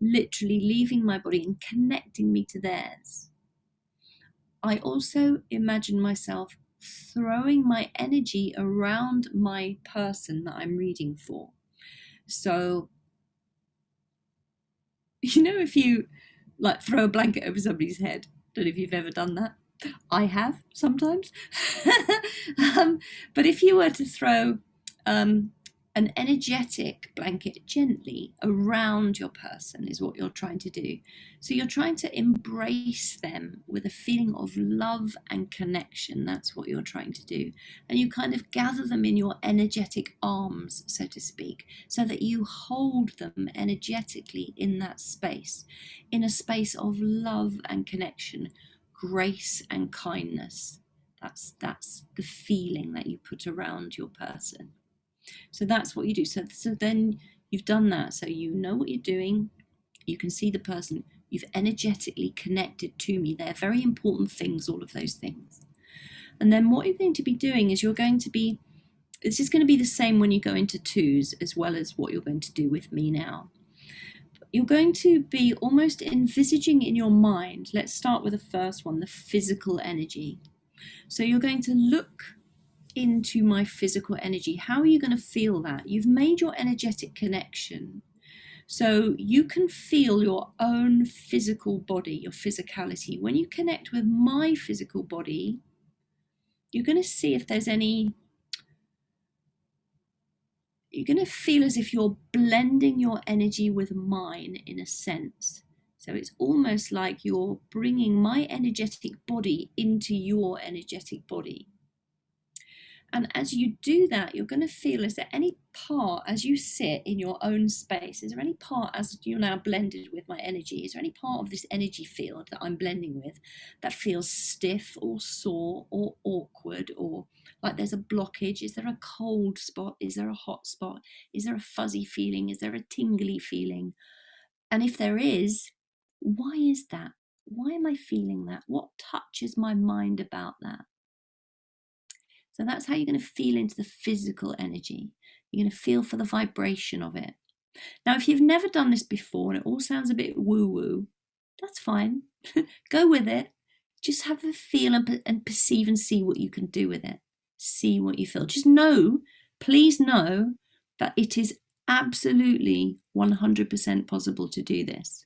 literally leaving my body and connecting me to theirs. I also imagine myself throwing my energy around my person that I'm reading for. So, you know, if you like throw a blanket over somebody's head, don't know if you've ever done that. I have sometimes. But if you were to throw an energetic blanket gently around your person is what you're trying to do. So you're trying to embrace them with a feeling of love and connection. That's what you're trying to do. And you kind of gather them in your energetic arms, so to speak, so that you hold them energetically in that space, in a space of love and connection, grace and kindness. That's the feeling that you put around your person. So that's what you do. So then you've done that. So you know what you're doing. You can see the person. You've energetically connected to me. They're very important things, all of those things. And then what you're going to be doing is this is going to be the same when you go into twos as well as what you're going to do with me now. You're going to be almost envisaging in your mind. Let's start with the first one, the physical energy. So you're going to look into my physical energy. How are you going to feel that? You've made your energetic connection. So you can feel your own physical body, your physicality. When you connect with my physical body, you're going to see if there's any, you're going to feel as if you're blending your energy with mine in a sense. So it's almost like you're bringing my energetic body into your energetic body. And as you do that, you're going to feel, is there any part as you sit in your own space, is there any part as you're now blended with my energy, is there any part of this energy field that I'm blending with that feels stiff or sore or awkward or like there's a blockage? Is there a cold spot? Is there a hot spot? Is there a fuzzy feeling? Is there a tingly feeling? And if there is, why is that? Why am I feeling that? What touches my mind about that? So that's how you're going to feel into the physical energy. You're going to feel for the vibration of it. Now, if you've never done this before and it all sounds a bit woo-woo, that's fine. Go with it. Just have a feel and perceive and see what you can do with it. See what you feel. Just know, please know that it is absolutely 100% possible to do this.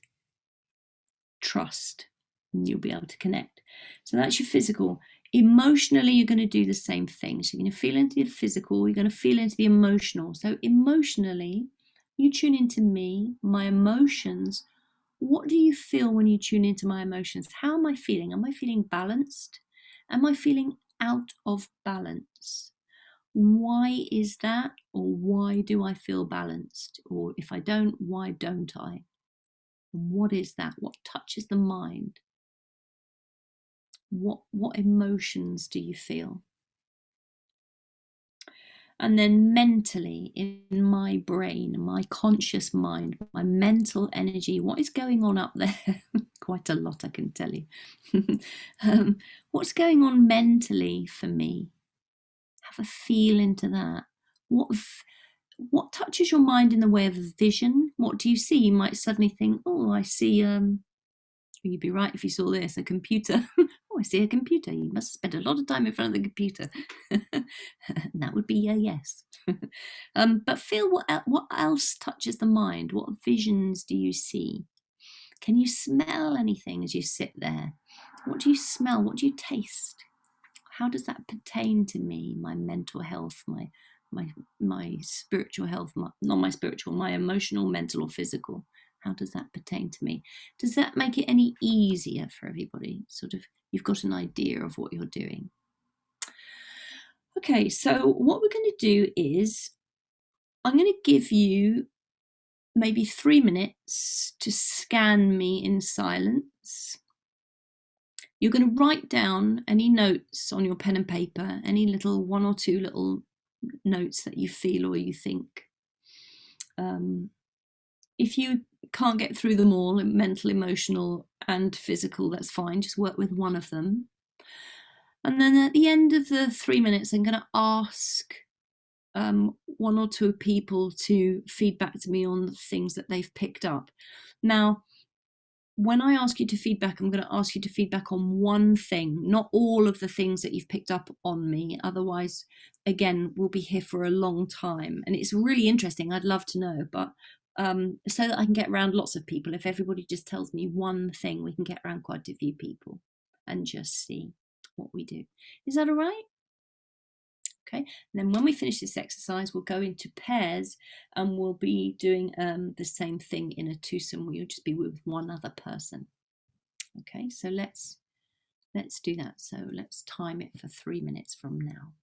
Trust, and you'll be able to connect. So that's your physical. Emotionally, you're going to do the same thing. So you're going to feel into the physical, you're going to feel into the emotional. So emotionally, you tune into me, my emotions. What do you feel when you tune into my emotions? How am I feeling? Am I feeling balanced? Am I feeling out of balance? Why is that? Or why do I feel balanced? Or if I don't, why don't I? What is that? What touches the mind? What emotions do you feel? And then mentally, in my brain, my conscious mind, my mental energy, what is going on up there? Quite a lot, I can tell you. What's going on mentally for me? Have a feel into that. What touches your mind in the way of vision? What do you see? You might suddenly think, oh, I see you'd be right if you saw this, a computer. Oh, I see a computer. You must spend a lot of time in front of the computer. And that would be a yes. But feel what else touches the mind. What visions do you see? Can you smell anything as you sit there? What do you smell? What do you taste? How does that pertain to me, my mental health, my spiritual health, not my spiritual, my emotional, mental, or physical? How does that pertain to me? Does that make it any easier for everybody? Sort of, you've got an idea of what you're doing. Okay, so what we're going to do is I'm going to give you maybe 3 minutes to scan me in silence. You're going to write down any notes on your pen and paper, any little 1 or 2 little notes that you feel or you think. If you can't get through them all, mental, emotional, and physical, that's fine. Just work with one of them. And then at the end of the 3 minutes, I'm going to ask 1 or 2 people to feed back to me on the things that they've picked up. Now, when I ask you to feedback, I'm going to ask you to feedback on one thing, not all of the things that you've picked up on me. Otherwise, again, we'll be here for a long time. And it's really interesting. I'd love to know, but so that I can get around lots of people, if everybody just tells me one thing, we can get around quite a few people and just see what we do. Is that all right? Okay, and then when we finish this exercise, we'll go into pairs and we'll be doing the same thing in a twosome. We'll just be with one other person. Okay, so let's do that. So let's time it for 3 minutes from now.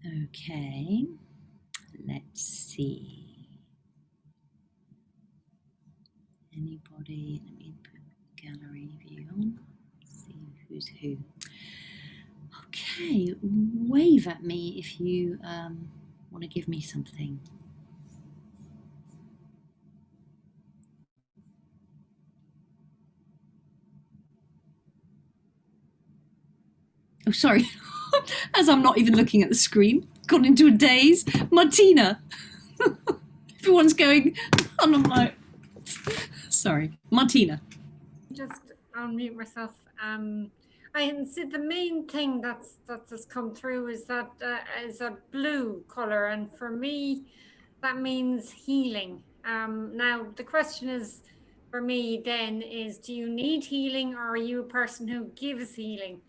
Okay, let's see. Anybody? Let me put gallery view on. See who's who. Okay, wave at me if you want to give me something. Oh, sorry. As I'm not even looking at the screen, gone into a daze. Martina. Everyone's going, and I'm like, sorry. Martina. Just unmute myself. I can see the main thing that has come through is that is a blue color, and for me, that means healing. Now the question is, for me then, is do you need healing, or are you a person who gives healing?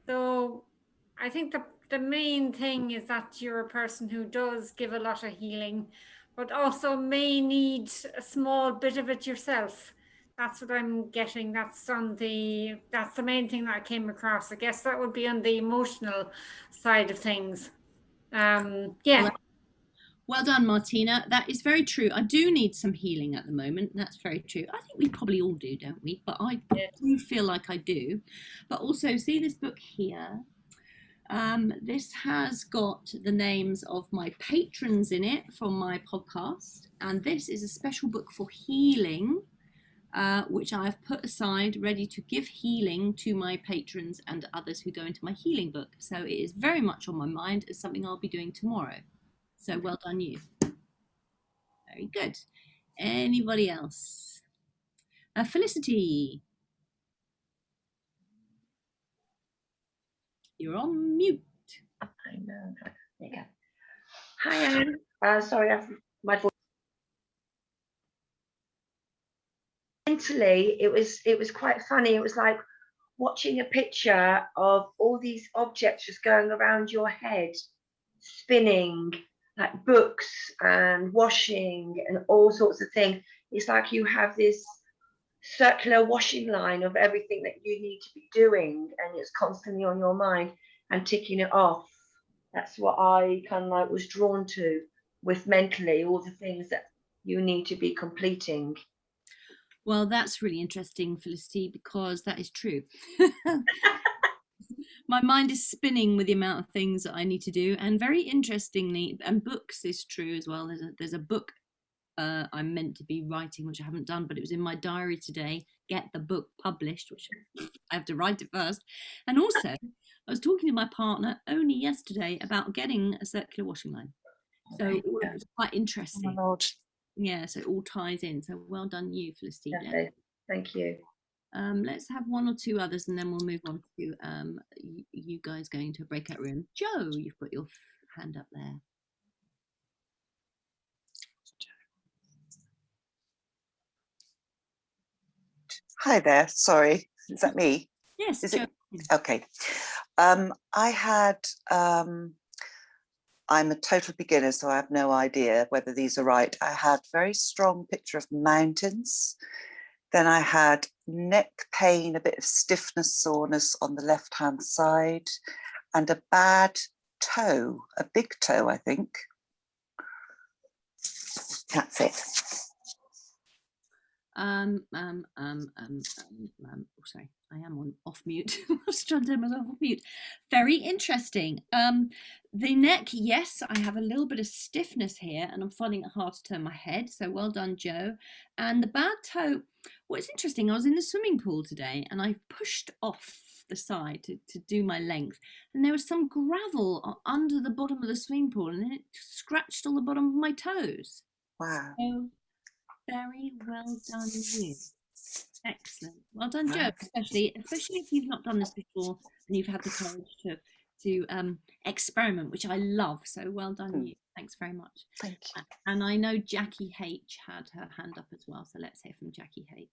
So I think the main thing is that you're a person who does give a lot of healing, but also may need a small bit of it yourself. That's what I'm getting. That's the main thing that I came across. I guess that would be on the emotional side of things. Yeah. Well done, Martina. That is very true. I do need some healing at the moment. That's very true. I think we probably all do, don't we? But I do feel like I do. But also, see this book here? This has got the names of my patrons in it from my podcast. And this is a special book for healing, which I have put aside ready to give healing to my patrons and others who go into my healing book. So it is very much on my mind as something I'll be doing tomorrow. So well done, you. Very good. Anybody else? Felicity. You're on mute. I know. There you go. Hi, Anne. Sorry, my voice. Mentally, it was quite funny. It was like watching a picture of all these objects just going around your head, spinning, like books and washing and all sorts of things. It's like you have this circular washing line of everything that you need to be doing, and it's constantly on your mind and ticking it off. That's what I kind of like was drawn to with mentally, all the things that you need to be completing. Well, that's really interesting, Felicity, because that is true. My mind is spinning with the amount of things that I need to do. And very interestingly, and books is true as well. There's a book I'm meant to be writing, which I haven't done, but it was in my diary today, get the book published, which I have to write it first. And also, I was talking to my partner only yesterday about getting a circular washing line. So it's quite interesting. Oh my Lord. Yeah, so it all ties in. So well done you, Felicity. Okay. Thank you. Let's have one or two others and then we'll move on to you guys going to a breakout room. Joe, you've got your hand up there. Hi there, sorry, is that me? Yes, is Joe. It? Okay. I had, I'm a total beginner, so I have no idea whether these are right. I had very strong picture of mountains. Then I had neck pain, a bit of stiffness, soreness on the left-hand side, and a bad toe, a big toe, I think. That's it. Sorry, I am on off mute. I was trying to turn myself off mute. Very interesting. The neck, yes, I have a little bit of stiffness here and I'm finding it hard to turn my head. So well done, Joe. And the bad toe, what's interesting, I was in the swimming pool today and I pushed off the side to do my length, and there was some gravel under the bottom of the swimming pool and it scratched on the bottom of my toes. Wow. So, very well done, you. Excellent. Well done, Joe. Especially if you've not done this before and you've had the courage to experiment, which I love. So well done, you. Thanks very much. Thank you. And I know Jackie H had her hand up as well. So let's hear from Jackie H.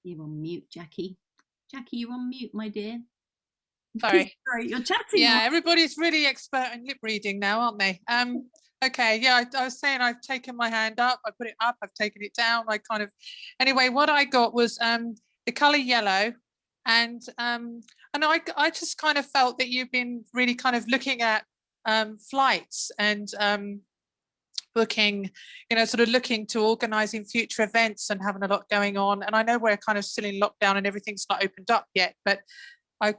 You're on mute, Jackie. Jackie, you're on mute, my dear. Sorry. Sorry, you're chatting. Yeah, everybody's really expert in lip reading now, aren't they? Okay, yeah, I was saying I've taken my hand up, I put it up, I've taken it down. Anyway, what I got was the colour yellow, and I just kind of felt that you've been really kind of looking at flights and booking, sort of looking to organising future events and having a lot going on. And I know we're kind of still in lockdown and everything's not opened up yet, but I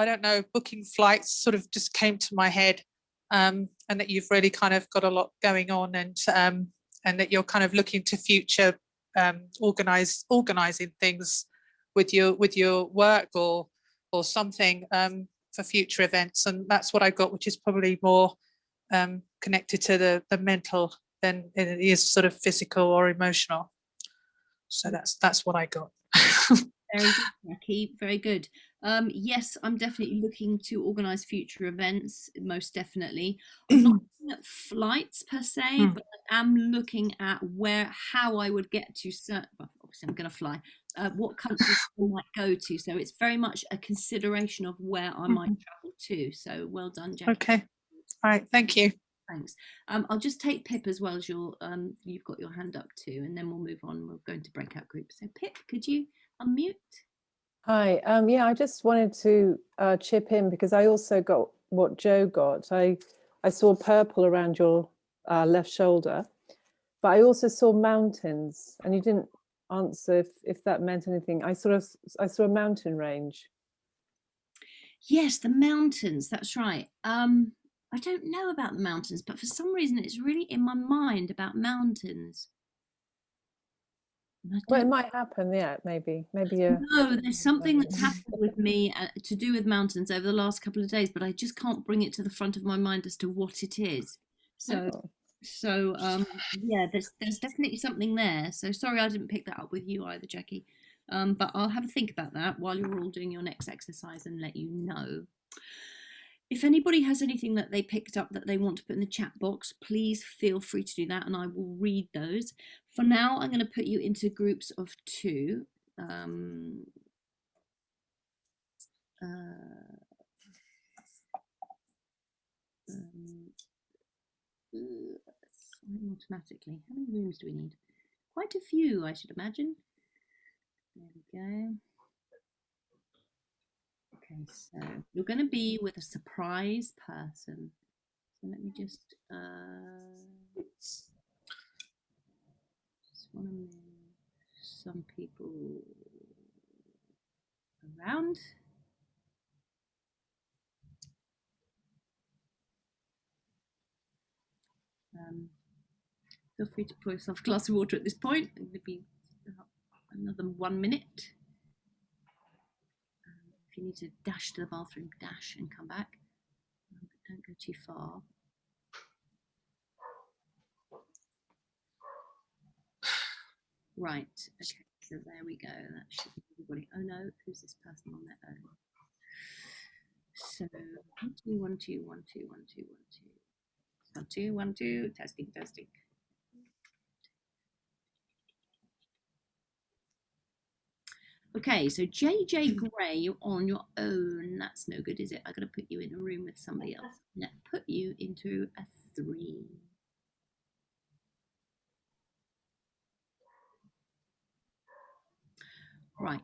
don't know, booking flights sort of just came to my head, and that you've really kind of got a lot going on, and that you're kind of looking to future organising things with your work or something for future events. And that's what I got, which is probably more connected to the mental than it is sort of physical or emotional. So that's what I got. Very good, Jackie. Very good. Yes, I'm definitely looking to organise future events, most definitely. I'm not looking at flights per se, but I am looking at how I would get to certain, well, obviously I'm going to fly, what countries I might go to. So it's very much a consideration of where I might travel to. So well done, Jackie. Okay. All right. Thank you. Thanks. I'll just take Pip as well as you've got your hand up too, and then we'll move on. We're going to breakout groups. So Pip, could you unmute? Hi. Yeah, I just wanted to chip in because I also got what Joe got. I saw purple around your left shoulder, but I also saw mountains, and you didn't answer if that meant anything. I saw a mountain range. Yes, the mountains. That's right. I don't know about the mountains, but for some reason it's really in my mind about mountains. Well, it might happen. Yeah, maybe. No, there's something that's happened with me to do with mountains over the last couple of days, but I just can't bring it to the front of my mind as to what it is. So yeah, there's definitely something there. So sorry I didn't pick that up with you either, Jackie. But I'll have a think about that while you're all doing your next exercise and let you know. If anybody has anything that they picked up that they want to put in the chat box, please feel free to do that and I will read those. For now, I'm going to put you into groups of 2. Automatically. How many rooms do we need? Quite a few, I should imagine. There we go. Okay, so you're going to be with a surprise person. So let me just want to move some people around. Feel free to pour yourself a glass of water at this point. It's going to be another 1 minute. If you need to dash to the bathroom, dash and come back. But don't go too far. Right, okay, so there we go. That should be everybody. Oh no, who's this person on their own? So 1 2 1 2 1 2 1 2 1 2 1 2 1 2 testing. Okay, so JJ Gray, you're on your own. That's no good, is it? I'm going to put you in a room with somebody else. Let's put you into a 3. Right.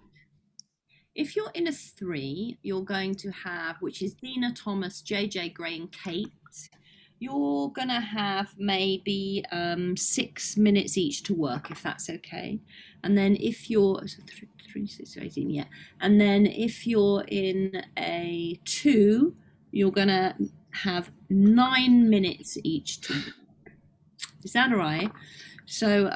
If you're in a 3, you're going to have, which is Dina, Thomas, JJ Gray, and Kate. You're going to have maybe 6 minutes each to work, if that's okay. And then if you're 3, 6, 18, yeah. And then if you're in a 2, you're going to have 9 minutes each to work. Is that all right? So,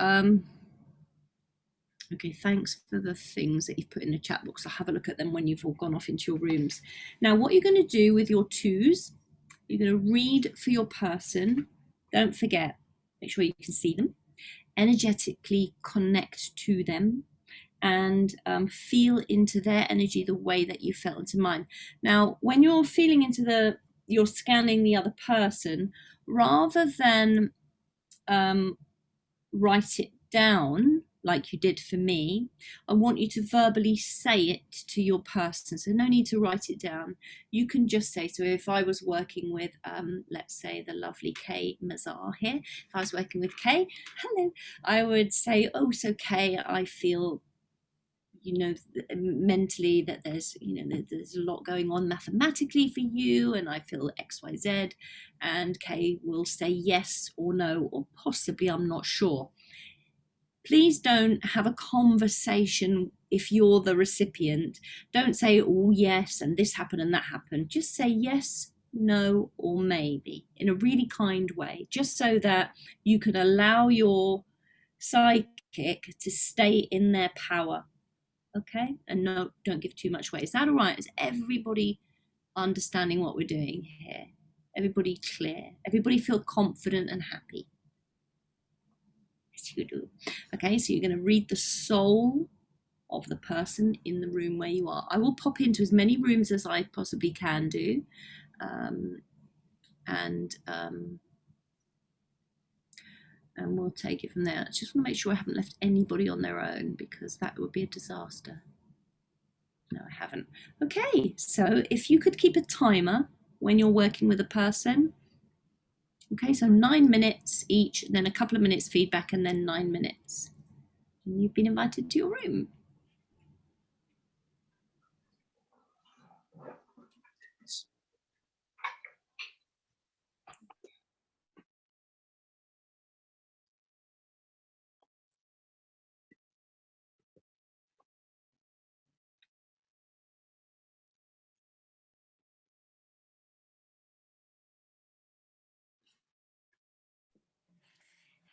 okay, thanks for the things that you've put in the chat box. I'll have a look at them when you've all gone off into your rooms. Now, what you're going to do with your 2s, you're going to read for your person. Don't forget, make sure you can see them. Energetically connect to them and feel into their energy the way that you felt into mine. Now, when you're feeling into you're scanning the other person, rather than write it down like you did for me, I want you to verbally say it to your person. So no need to write it down. You can just say, so if I was working with, let's say the lovely Kay Mazar here, if I was working with Kay, hello, I would say, oh, so Kay, I feel, you know, mentally that there's, you know, there's a lot going on mathematically for you, and I feel XYZ, and Kay will say yes or no, or possibly I'm not sure. Please don't have a conversation if you're the recipient. Don't say, oh, yes, and this happened and that happened. Just say yes, no, or maybe in a really kind way, just so that you can allow your psychic to stay in their power. Okay? And no, don't give too much away. Is that all right? Is everybody understanding what we're doing here? Everybody clear? Everybody feel confident and happy? You do. Okay, so you're going to read the soul of the person in the room where you are. I will pop into as many rooms as I possibly can do. And we'll take it from there. I just want to make sure I haven't left anybody on their own, because that would be a disaster. No, I haven't. Okay, so if you could keep a timer when you're working with a person. Okay, so 9 minutes each, then a couple of minutes feedback, and then 9 minutes. And you've been invited to your room.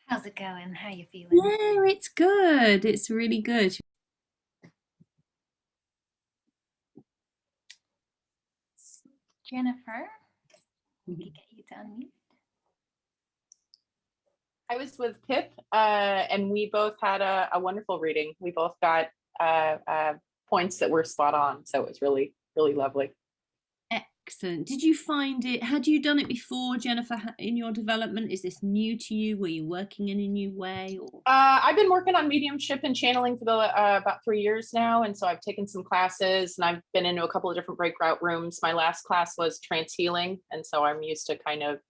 How's it going? How you feeling? Yeah, it's good. It's really good. Jennifer, we could get you to unmute. I was with Pip, and we both had a wonderful reading. We both got points that were spot on, so it was really, really lovely. Excellent. Did you find it, had you done it before, Jennifer, in your development? Is this new to you? Were you working in a new way? Or? I've been working on mediumship and channeling for about 3 years now, and so I've taken some classes, and I've been into a couple of different breakout rooms. My last class was trance healing, and so I'm used to kind of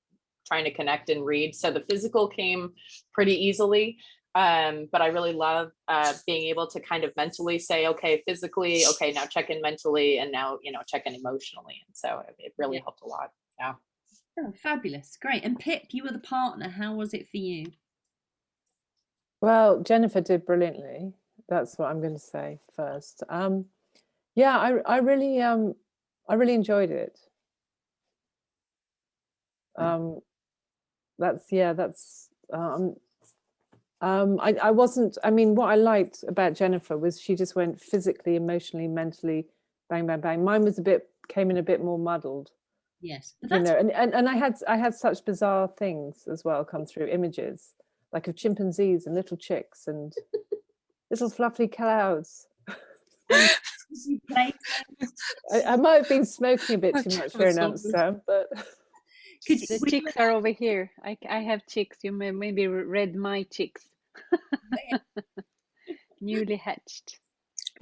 trying to connect and read. So the physical came pretty easily, but I really love being able to kind of mentally say, okay, physically, okay, now check in mentally, and now, check in emotionally. And so it really helped a lot. Yeah. Oh, fabulous. Great. And Pip, you were the partner. How was it for you? Well, Jennifer did brilliantly. That's what I'm going to say first. Yeah, I really enjoyed it. I wasn't, I mean, what I liked about Jennifer was she just went physically, emotionally, mentally, bang, bang, bang. Mine was came in a bit more muddled. Yes. And I had such bizarre things as well come through, images like of chimpanzees and little chicks and little fluffy clouds. I might have been smoking a bit too much here in Amsterdam, but the chicks are over here. I have chicks. You maybe read my chicks. Newly hatched.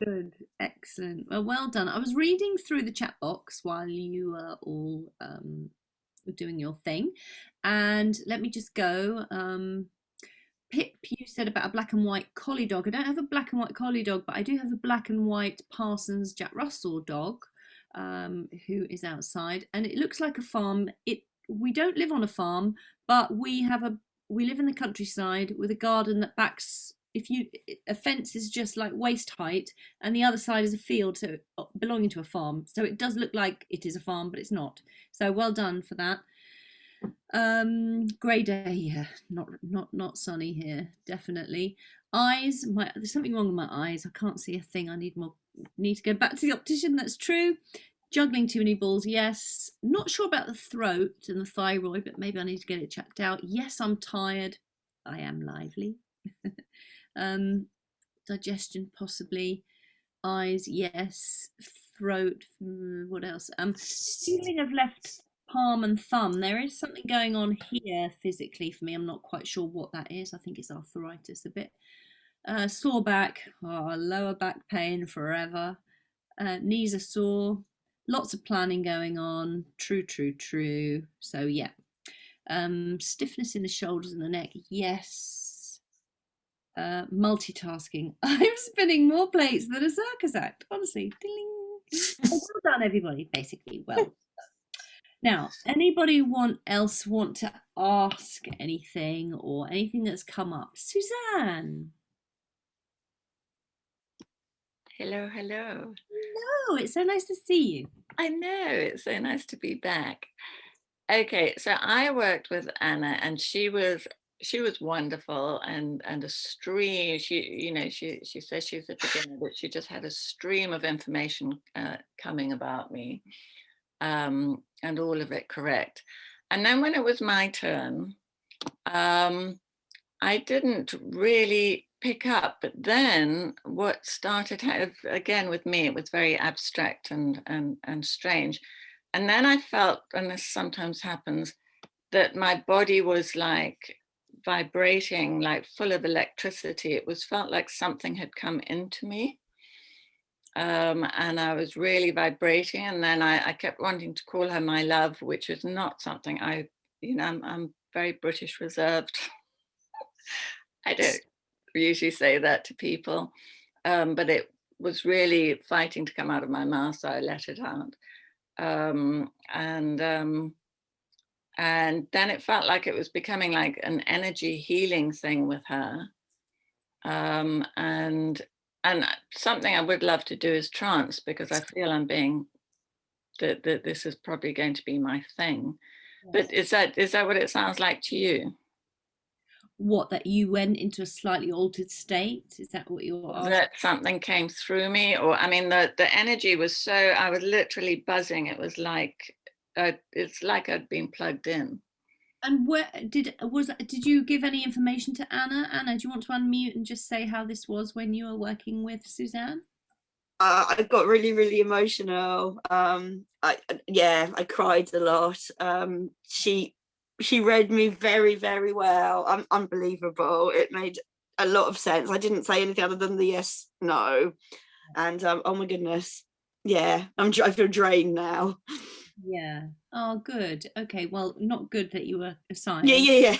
Good, excellent. Well done. I was reading through the chat box while you were all doing your thing, and let me just go. Pip, you said about a black and white collie dog. I don't have a black and white collie dog, but I do have a black and white Parsons Jack Russell dog, who is outside, and it looks like a farm. We don't live on a farm, but we live in the countryside with a garden that backs. A fence is just like waist height, and the other side is a field, so belonging to a farm. So it does look like it is a farm, but it's not. So well done for that. Grey day here, not sunny here, definitely. Eyes, there's something wrong with my eyes. I can't see a thing. I need to go back to the optician. That's true. Juggling too many balls, yes. Not sure about the throat and the thyroid, but maybe I need to get it checked out. Yes, I'm tired. I am lively. Digestion possibly. Eyes, yes. Throat, what else? Feeling of left palm and thumb. There is something going on here physically for me. I'm not quite sure what that is. I think it's arthritis a bit. Sore back, lower back pain forever. Knees are sore. Lots of planning going on. True. So yeah. Stiffness in the shoulders and the neck. Yes. Multitasking. I'm spinning more plates than a circus act. Honestly. Well done, everybody. Basically, well done. Now, anybody else want to ask anything or anything that's come up? Suzanne. Hello. Hello, it's so nice to see you. I know, it's so nice to be back. Okay, so I worked with Anna, and she was wonderful and a stream. She says she's a beginner, but she just had a stream of information coming about me, and all of it correct. And then when it was my turn, I didn't really pick up. But then what started, again with me, it was very abstract and strange. And then I felt, and this sometimes happens, that my body was like vibrating, like full of electricity. It was felt like something had come into me. And I was really vibrating. And then I kept wanting to call her my love, which is not something I'm very British reserved. I don't usually say that to people, but it was really fighting to come out of my mouth, so I let it out. And then it felt like it was becoming like an energy healing thing with her. And something I would love to do is trance, because I feel I'm being, that this is probably going to be my thing. But is that what it sounds like to you? What, that you went into a slightly altered state? Is that what you're asking? That something came through me, or I mean, the energy was so, I was literally buzzing. It was like, it's like I'd been plugged in. And where did you give any information to Anna? Anna, do you want to unmute and just say how this was when you were working with Suzanne? I got really, really emotional. I cried a lot. She read me very, very well. Unbelievable. It made a lot of sense. I didn't say anything other than the yes, no. And oh my goodness. Yeah, I feel drained now. Yeah. Oh, good. Okay. Well, not good that you were assigned. Yeah.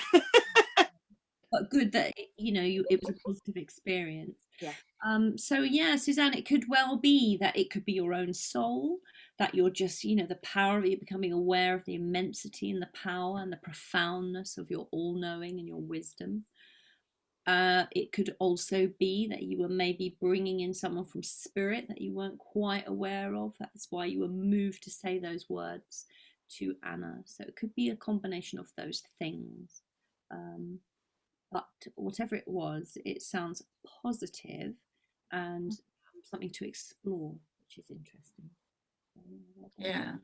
But good that, it was a positive experience. Yeah. So yeah, Suzanne, it could well be that it could be your own soul, that you're just, the power of it, becoming aware of the immensity and the power and the profoundness of your all-knowing and your wisdom. It could also be that you were maybe bringing in someone from spirit that you weren't quite aware of. That's why you were moved to say those words to Anna. So it could be a combination of those things. But whatever it was, it sounds positive and something to explore, which is interesting. Yeah.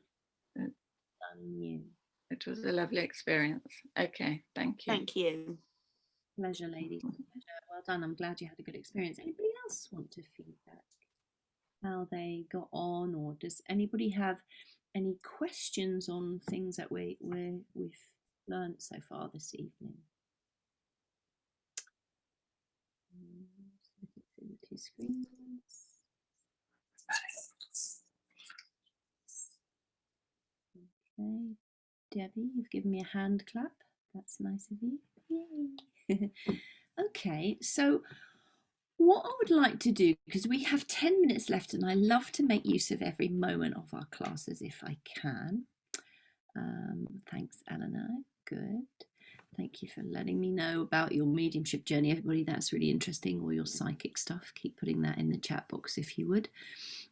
It was a lovely experience. Okay, thank you. Thank you. Pleasure, ladies. Pleasure. Well done. I'm glad you had a good experience. Anybody else want to feedback how they got on, or does anybody have any questions on things that we've learned so far this evening? Two screens. Okay, Debbie, you've given me a hand clap. That's nice of you. Yay. Okay, so what I would like to do, because we have 10 minutes left and I love to make use of every moment of our classes if I can. Thanks, Eleanor. Good. Thank you for letting me know about your mediumship journey, everybody. That's really interesting. All your psychic stuff. Keep putting that in the chat box if you would.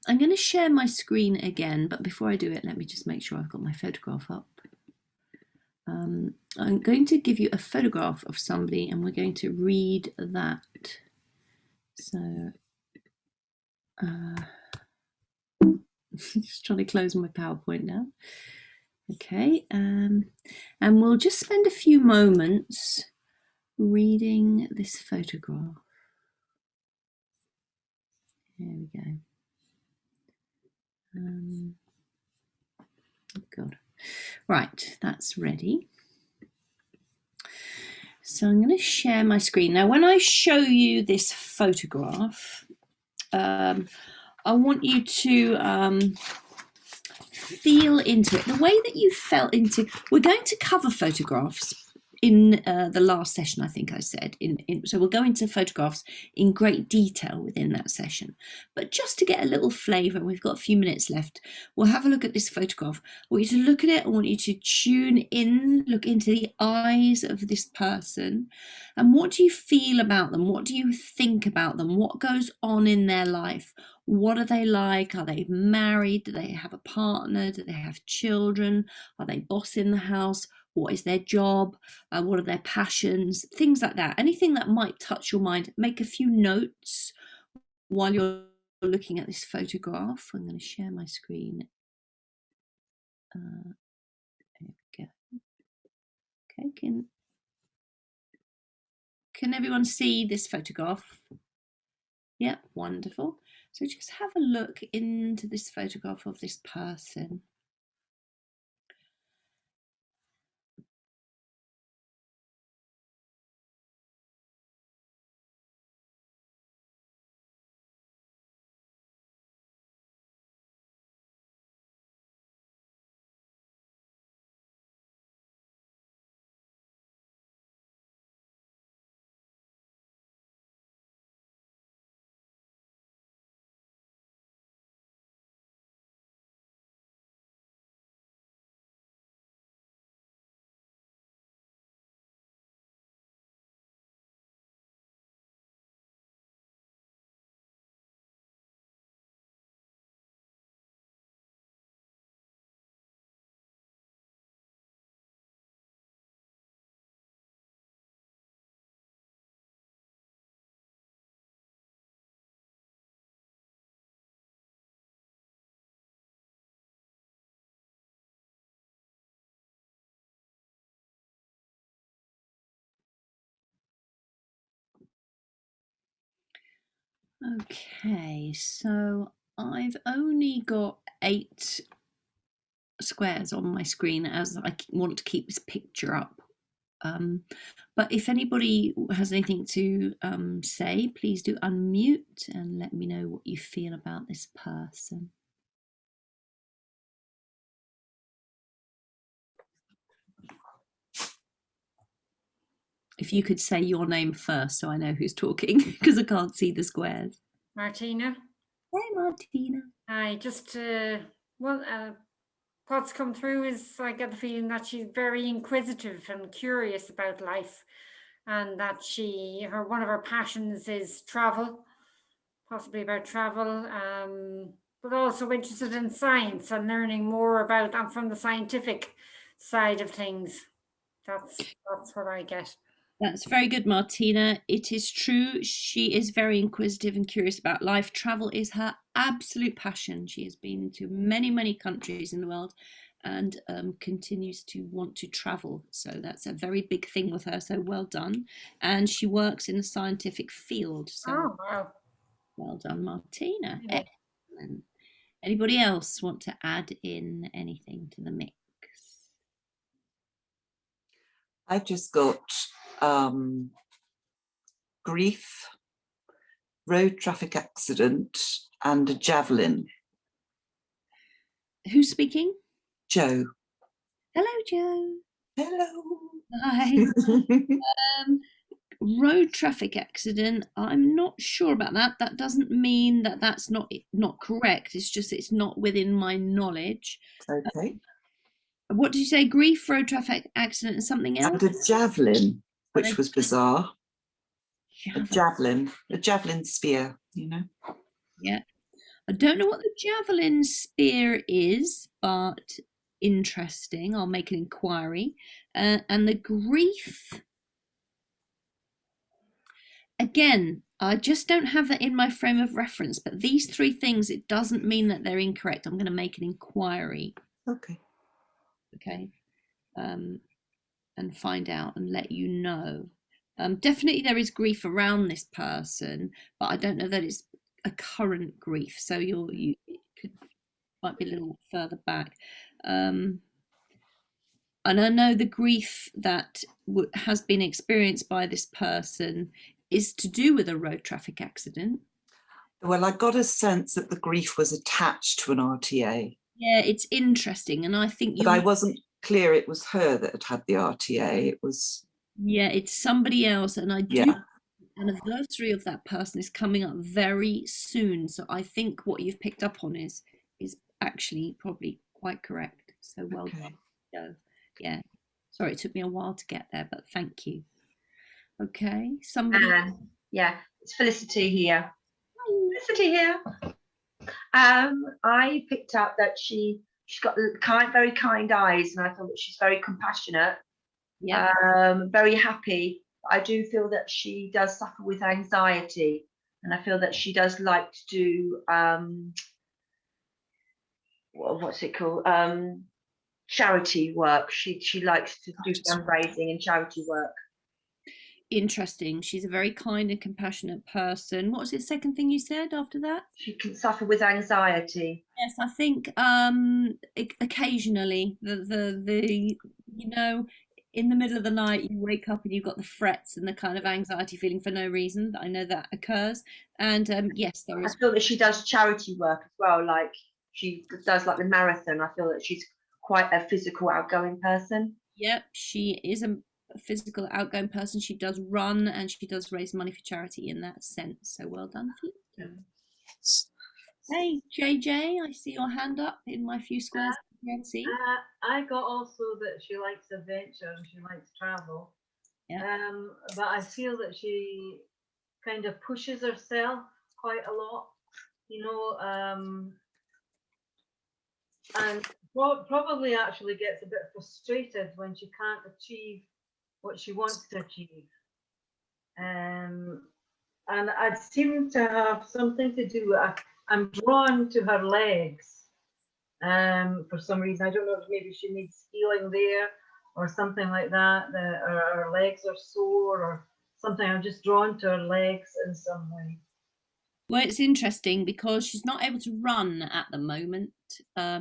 I'm going to share my screen again, but before I do it, let me just make sure I've got my photograph up. I'm going to give you a photograph of somebody and we're going to read that. So, just trying to close my PowerPoint now. Okay, and we'll just spend a few moments reading this photograph. Here we go. Oh God. Right, that's ready. So I'm going to share my screen. Now, when I show you this photograph, I want you to feel into it the way that you felt into. We're going to cover photographs in the last session, I think I said. So we'll go into photographs in great detail within that session. But just to get a little flavour, we've got a few minutes left, we'll have a look at this photograph. I want you to look at it, I want you to tune in, look into the eyes of this person. And what do you feel about them? What do you think about them? What goes on in their life? What are they like? Are they married? Do they have a partner? Do they have children? Are they boss in the house? What is their job? What are their passions? Things like that. Anything that might touch your mind. Make a few notes while you're looking at this photograph. I'm going to share my screen. There we go. Okay, Can everyone see this photograph? Yeah, wonderful. So just have a look into this photograph of this person. Okay, so I've only got 8 squares on my screen as I want to keep this picture up. But if anybody has anything to say, please do unmute and let me know what you feel about this person. If you could say your name first so I know who's talking, because I can't see the squares. Martina. Hey, Martina. Hi, just what's come through is I get the feeling that she's very inquisitive and curious about life, and that one of her passions is travel, possibly about travel, but also interested in science and learning more about and from the scientific side of things. That's what I get. That's very good, Martina. It is true. She is very inquisitive and curious about life. Travel is her absolute passion. She has been to many, many countries in the world and continues to want to travel. So that's a very big thing with her. So well done. And she works in a scientific field. So oh, wow. Well done, Martina. Yeah. Excellent. Anybody else want to add in anything to the mix? I've just got grief, road traffic accident, and a javelin. Who's speaking? Joe. Hello, Joe. Hello. Hi. Road traffic accident. I'm not sure about that. That doesn't mean that that's not correct. It's just it's not within my knowledge. Okay. What did you say? Grief, road traffic accident, and something else? And a javelin, which was bizarre. Javelin. A javelin spear, you know. Yeah. I don't know what the javelin spear is, but interesting. I'll make an inquiry. And the grief, again, I just don't have that in my frame of reference, but these 3 things, it doesn't mean that they're incorrect. I'm going to make an inquiry. Okay. Okay. And find out and let you know. Definitely there is grief around this person, but I don't know that it's a current grief. So might be a little further back. And I know the grief that has been experienced by this person is to do with a road traffic accident. Well, I got a sense that the grief was attached to an RTA. Yeah, it's interesting. And I think But I wasn't clear it was her that had the RTA. It was... Yeah, it's somebody else. And I do... Yeah. An anniversary of that person is coming up very soon. So I think what you've picked up on is actually probably quite correct. So well done. So, yeah. Sorry, it took me a while to get there, but thank you. Okay, somebody. Yeah, it's Felicity here. Felicity here. I picked up that she's got very kind eyes, and I thought that she's very compassionate. Yeah. Very happy. I do feel that she does suffer with anxiety, and I feel that she does like to do what's it called? Charity work. She likes to do fundraising and charity work. interesting. She's a very kind and compassionate person. What was the second thing you said after that? She can suffer with anxiety. Yes, I think occasionally the you know, in the middle of the night you wake up and you've got the frets and the kind of anxiety feeling for no reason. I know that occurs. And yes, there I is. feel that she does charity work as well, like she does like the marathon. I feel that she's quite a physical, outgoing person. Yep, she is a physical, outgoing person. She does run and she does raise money for charity in that sense. So well done for you. Yes. Hey, JJ, I see your hand up in my few squares. I got also that she likes adventure and she likes travel. Yeah. But I feel that she kind of pushes herself quite a lot, you know, and probably actually gets a bit frustrated when she can't achieve what she wants to achieve. And I seem to have something to do. I'm drawn to her legs. For some reason, I don't know if maybe she needs healing there or something like that. Or her legs are sore or something. I'm just drawn to her legs in some way. Well, it's interesting because she's not able to run at the moment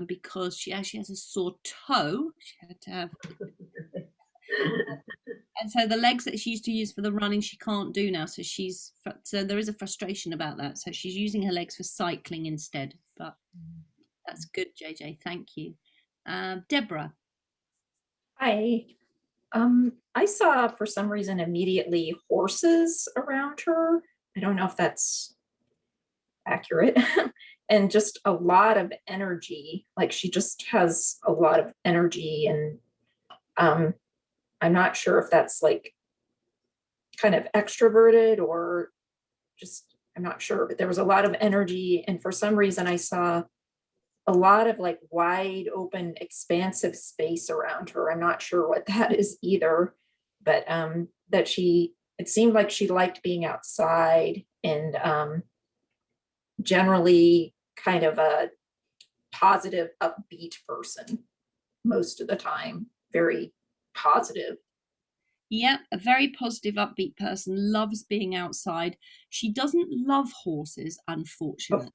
because she actually has a sore toe. She had to have, and so the legs that she used to use for the running she can't do now. So there is a frustration about that. So she's using her legs for cycling instead. But that's good, JJ. Thank you, Deborah. Hi. I saw for some reason immediately horses around her. I don't know if that's accurate. And just a lot of energy. Like she just has a lot of energy, and I'm not sure if that's like kind of extroverted or just, I'm not sure, but there was a lot of energy. And for some reason I saw a lot of like wide open, expansive space around her. I'm not sure what that is either, but that it seemed like she liked being outside and generally kind of a positive, upbeat person most of the time, very positive. Yep, a very positive, upbeat person, loves being outside. She doesn't love horses, unfortunately.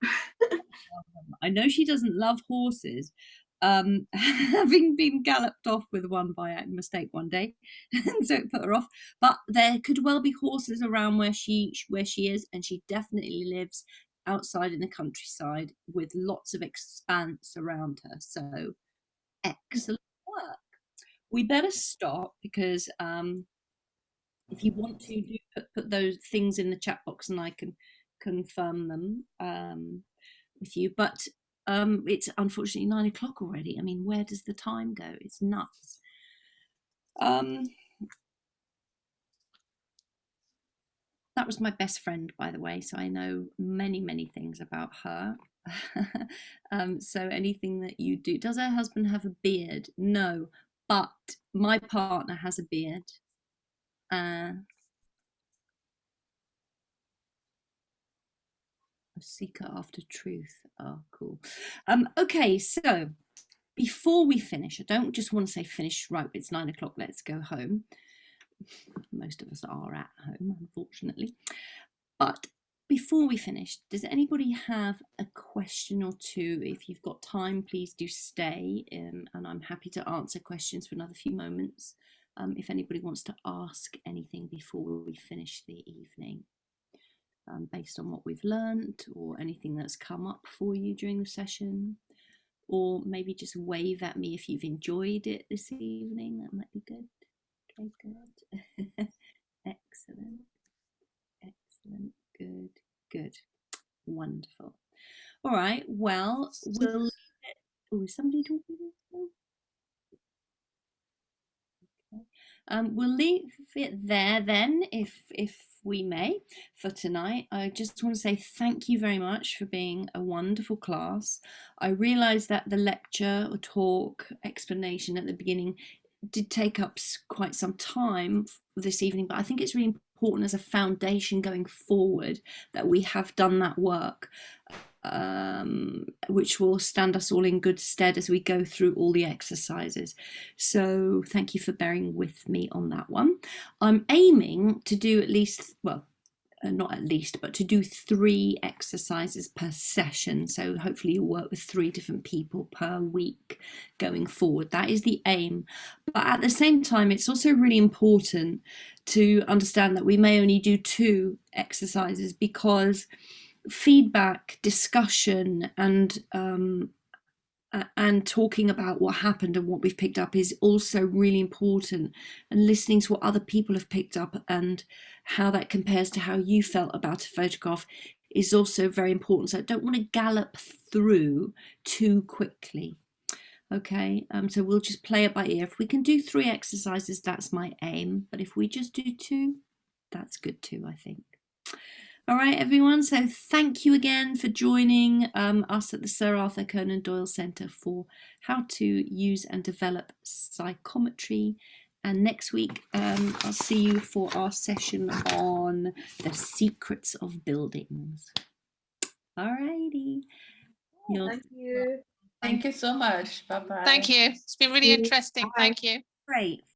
I know she doesn't love horses, having been galloped off with one by mistake one day, and so it put her off. But there could well be horses around where she is, and she definitely lives outside in the countryside with lots of expanse around her. So excellent work. We better stop because if you want to put those things in the chat box and I can confirm them with you. But it's unfortunately 9 o'clock already. I mean, where does the time go? It's nuts. That was my best friend, by the way, so I know many, many things about her. So anything that you do, does her husband have a beard? No, but my partner has a beard. A seeker after truth. Oh, cool. Okay, so before we finish, I don't just want to say finish, right, it's 9 o'clock, let's go home. Most of us are at home, unfortunately. But before we finish, does anybody have a question or two? If you've got time, please do stay, and I'm happy to answer questions for another few moments. If anybody wants to ask anything before we finish the evening, based on what we've learned or anything that's come up for you during the session, or maybe just wave at me if you've enjoyed it this evening, that might be good. Okay, good. Excellent. Excellent. Good. Good. Wonderful. All right. Well, we'll leave it. Oh, is somebody talking? Okay. We'll leave it there then, if we may, for tonight. I just want to say thank you very much for being a wonderful class. I realise that the lecture or talk explanation at the beginning did take up quite some time this evening, but I think it's really important as a foundation going forward that we have done that work. which will stand us all in good stead as we go through all the exercises. So thank you for bearing with me on that one. I'm aiming to do at least, well, not at least, but to do 3 exercises per session. So hopefully you'll work with 3 different people per week going forward. That is the aim. But at the same time, it's also really important to understand that we may only do 2 exercises, because feedback, discussion, and talking about what happened and what we've picked up is also really important, and listening to what other people have picked up and how that compares to how you felt about a photograph is also very important. So I don't want to gallop through too quickly. Okay, so we'll just play it by ear. If we can do 3 exercises, that's my aim, but if we just do 2, that's good too, I think. All right, everyone, so thank you again for joining us at the Sir Arthur Conan Doyle Centre for how to use and develop psychometry. And next week, I'll see you for our session on the secrets of buildings. All righty. Thank you. Thank you so much. Bye-bye. Thank you. It's been really interesting. Thank you. Great.